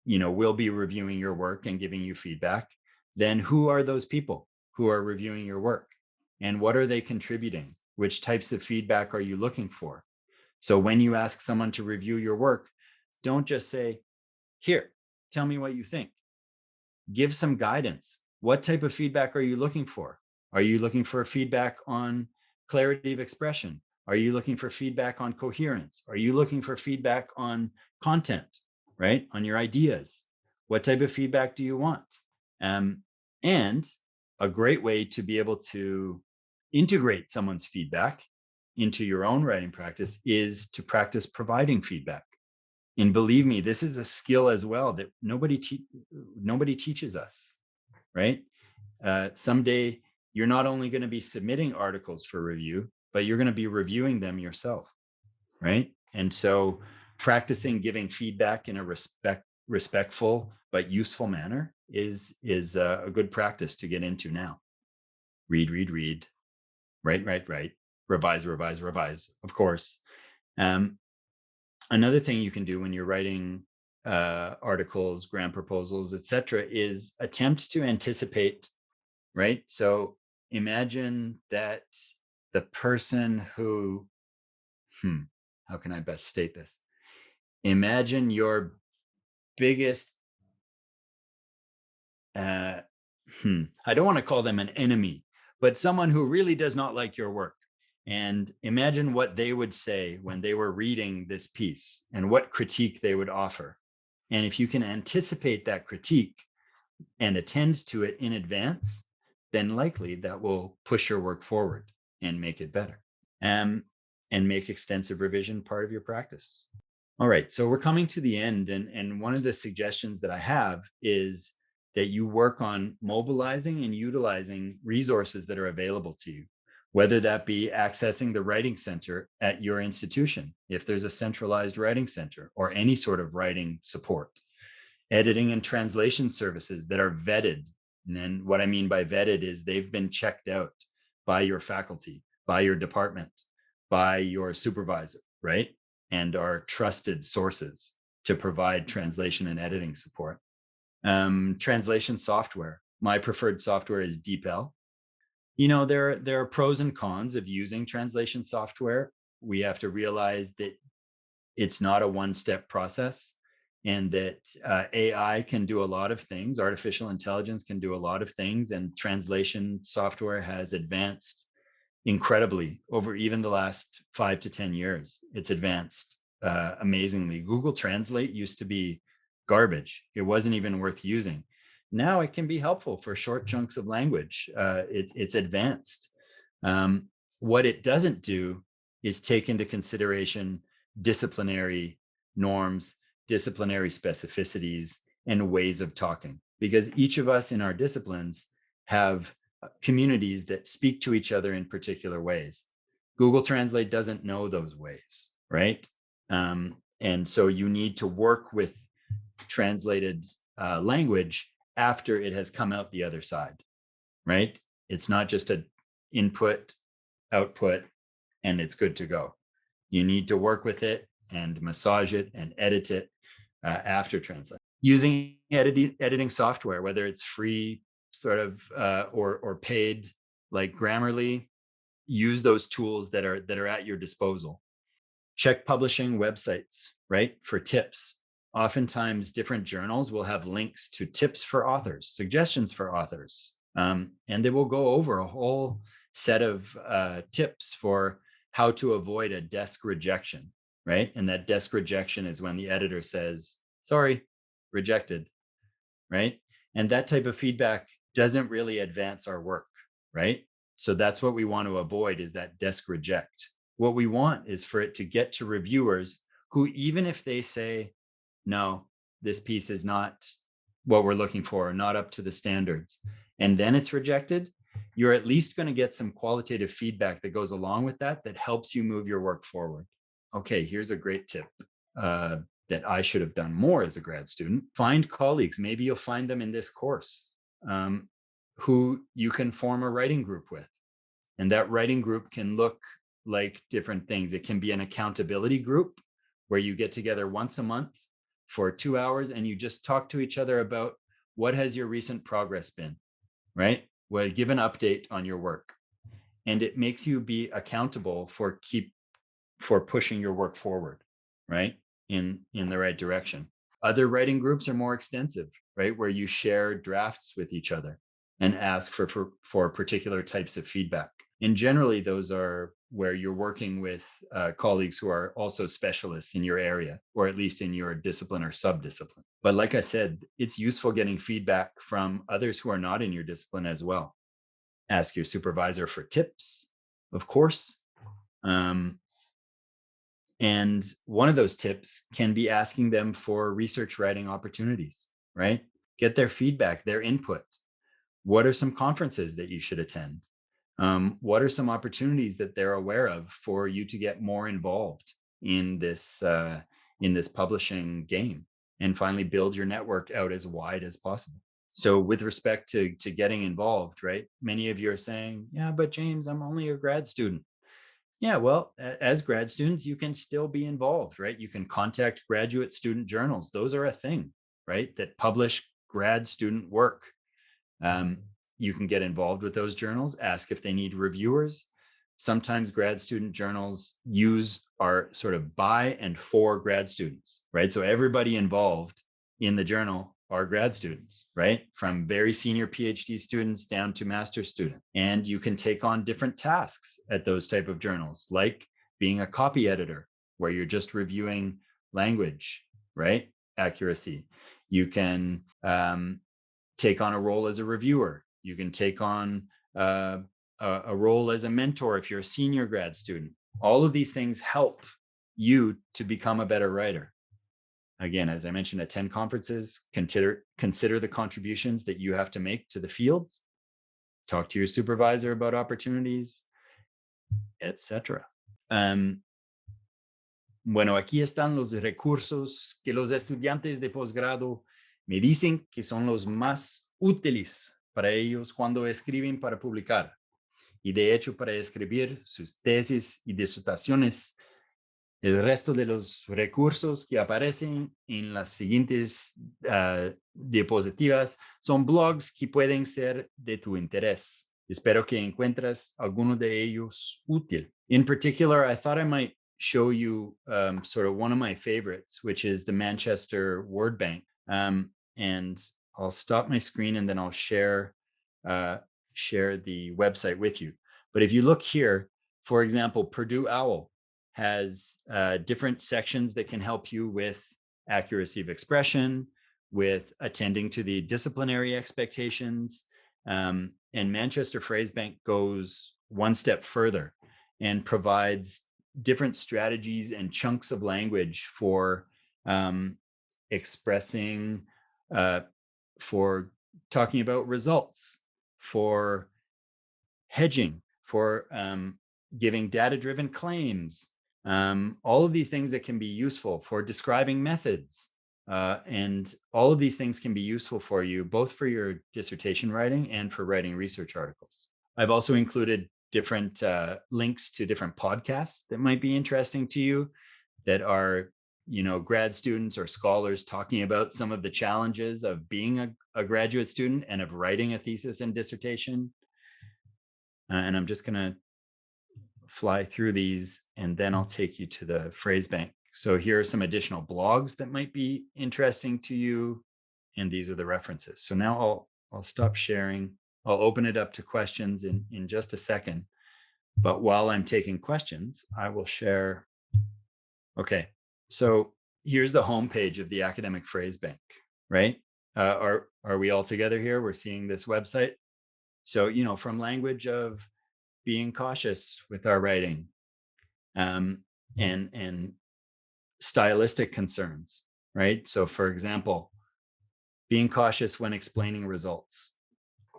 will be reviewing your work and giving you feedback, then who are those people who are reviewing your work? And what are they contributing? Which types of feedback are you looking for? So when you ask someone to review your work, don't just say, here, tell me what you think. Give some guidance. What type of feedback are you looking for? Are you looking for feedback on clarity of expression? Are you looking for feedback on coherence? Are you looking for feedback on content, right? On your ideas? What type of feedback do you want? And a great way to be able to integrate someone's feedback into your own writing practice is to practice providing feedback. And believe me, this is a skill as well that nobody teaches us, right? Someday, you're not only going to be submitting articles for review, but you're going to be reviewing them yourself, right? And so practicing giving feedback in a respectful but useful manner is a good practice to get into now. Read, write, revise, of course. Another thing you can do when you're writing articles, grant proposals, etc., is attempt to anticipate, right? So imagine that the person who, how can I best state this? Imagine your biggest, I don't want to call them an enemy, but someone who really does not like your work. And imagine what they would say when they were reading this piece and what critique they would offer. And if you can anticipate that critique and attend to it in advance, then likely that will push your work forward and make it better, and make extensive revision part of your practice. All right, so we're coming to the end. And one of the suggestions that I have is that you work on mobilizing and utilizing resources that are available to you, whether that be accessing the writing center at your institution, if there's a centralized writing center or any sort of writing support, editing and translation services that are vetted. And what I mean by vetted is they've been checked out by your faculty, by your department, by your supervisor, right? And are trusted sources to provide translation and editing support. Translation software. My preferred software is DeepL. There are pros and cons of using translation software. We have to realize that it's not a one-step process, and that AI can do a lot of things. Artificial intelligence can do a lot of things, and translation software has advanced incredibly over even the last 5 to 10 years. It's advanced amazingly. Google Translate used to be garbage. It wasn't even worth using. Now it can be helpful for short chunks of language. It's advanced. What it doesn't do is take into consideration disciplinary norms, disciplinary specificities, and ways of talking, because each of us in our disciplines have communities that speak to each other in particular ways. Google Translate doesn't know those ways, right? And so you need to work with translated language after it has come out the other side, right? It's not just an input, output, and it's good to go. You need to work with it and massage it and edit it after translate. Using editing software, whether it's free sort of or paid, like Grammarly, use those tools that are at your disposal. Check publishing websites, right, for tips. Oftentimes different journals will have links to tips for authors, suggestions for authors, and they will go over a whole set of tips for how to avoid a desk rejection, right? And that desk rejection is when the editor says, sorry, rejected, right? And that type of feedback doesn't really advance our work, right? So that's what we want to avoid, is that desk reject. What we want is for it to get to reviewers who, even if they say, no, this piece is not what we're looking for, not up to the standards, and then it's rejected, you're at least going to get some qualitative feedback that goes along with that, that helps you move your work forward. Okay, here's a great tip that I should have done more as a grad student. Find colleagues, maybe you'll find them in this course, who you can form a writing group with. And that writing group can look like different things. It can be an accountability group where you get together once a month for 2 hours and you just talk to each other about what has your recent progress been, right? Well, give an update on your work. And it makes you be accountable for pushing your work forward, right? In the right direction. Other writing groups are more extensive, right? Where you share drafts with each other and ask for particular types of feedback. And generally, those are where you're working with colleagues who are also specialists in your area, or at least in your discipline or sub-discipline. But like I said, it's useful getting feedback from others who are not in your discipline as well. Ask your supervisor for tips, of course. And one of those tips can be asking them for research writing opportunities, right? Get their feedback, their input. What are some conferences that you should attend? What are some opportunities that they're aware of for you to get more involved in this publishing game? And finally, build your network out as wide as possible. So with respect to getting involved, right? Many of you are saying, yeah, but James, I'm only a grad student. Yeah, well, as grad students, you can still be involved, right? You can contact graduate student journals. Those are a thing, right? That publish grad student work. You can get involved with those journals, ask if they need reviewers. Sometimes grad student journals are sort of by and for grad students, right? So everybody involved in the journal are grad students, right? From very senior PhD students down to master's student. And you can take on different tasks at those type of journals, like being a copy editor, where you're just reviewing language, right? Accuracy. You can take on a role as a reviewer. You can take on a role as a mentor if you're a senior grad student. All of these things help you to become a better writer. Again, as I mentioned, attend conferences, consider the contributions that you have to make to the field, talk to your supervisor about opportunities, etc. Bueno, aquí están los recursos que los estudiantes de posgrado me dicen que son los más útiles para ellos cuando escriben para publicar. Y de hecho, para escribir sus tesis y disertaciones, el resto de los recursos que aparecen en las siguientes diapositivas son blogs que pueden ser de tu interés. Espero que encuentres alguno de ellos útil. In particular, I thought I might show you sort of one of my favorites, which is the Manchester Word Bank. And I'll stop my screen and then I'll share the website with you. But if you look here, for example, Purdue OWL has different sections that can help you with accuracy of expression, with attending to the disciplinary expectations. And Manchester Phrase Bank goes one step further and provides different strategies and chunks of language for expressing, for talking about results, for hedging, for giving data-driven claims, all of these things that can be useful for describing methods. And all of these things can be useful for you, both for your dissertation writing and for writing research articles. I've also included different links to different podcasts that might be interesting to you, that are, grad students or scholars talking about some of the challenges of being a graduate student and of writing a thesis and dissertation. And I'm just going to fly through these, and then I'll take you to the Phrase Bank. So here are some additional blogs that might be interesting to you, and these are the references. So now I'll stop sharing. I'll open it up to questions in just a second. But while I'm taking questions, I will share. Okay, so here's the homepage of the Academic Phrase Bank, right? Are we all together here? We're seeing this website. So, you know, from language of being cautious with our writing, and stylistic concerns, right? So for example, being cautious when explaining results.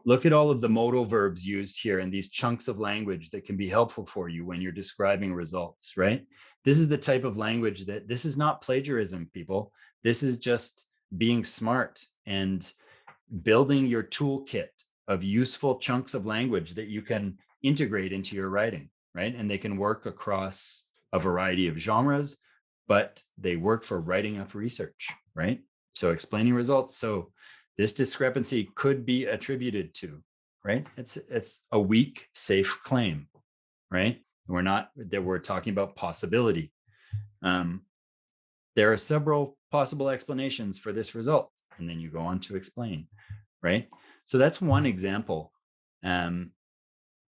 Look at all of the modal verbs used here and these chunks of language that can be helpful for you when you're describing results, right? This is the type of language that, this is not plagiarism, people. This is just being smart and building your toolkit of useful chunks of language that you can integrate into your writing, right? And they can work across a variety of genres, but they work for writing up research, right? So explaining results. So this discrepancy could be attributed to, right? It's a weak, safe claim, right? We're talking about possibility. There are several possible explanations for this result, and then you go on to explain, right? So that's one example.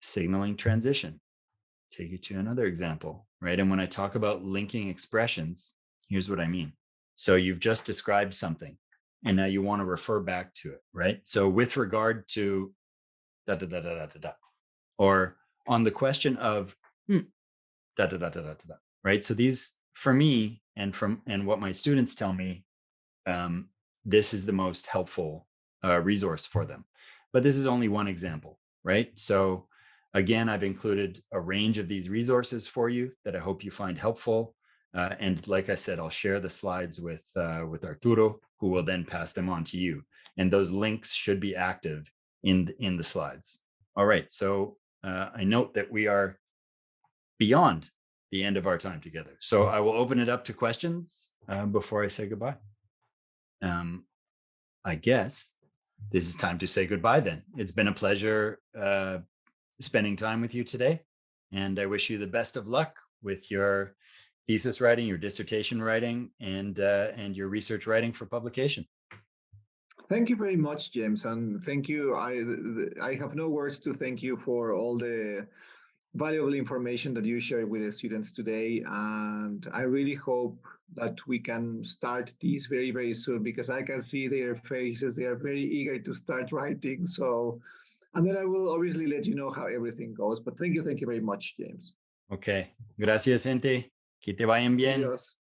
Signaling transition. Take you to another example, right? And when I talk about linking expressions, here's what I mean. So you've just described something, and now you want to refer back to it, right? So with regard to da da da da da da da, or on the question of da da da da da da da, right? So these, for me, and what my students tell me, this is the most helpful resource for them. But this is only one example, right? So again, I've included a range of these resources for you that I hope you find helpful. And like I said, I'll share the slides with Arturo, who will then pass them on to you. And those links should be active in the slides. All right, so I note that we are beyond the end of our time together. So I will open it up to questions before I say goodbye. I guess this is time to say goodbye then. It's been a pleasure spending time with you today. And I wish you the best of luck with your thesis writing, your dissertation writing, and your research writing for publication. Thank you very much, James, and thank you. I have no words to thank you for all the valuable information that you shared with the students today, and I really hope that we can start this very, very soon, because I can see their faces. They are very eager to start writing. So, and then I will obviously let you know how everything goes. But thank you very much, James. Okay. Gracias, gente. Que te vayan bien. Adios.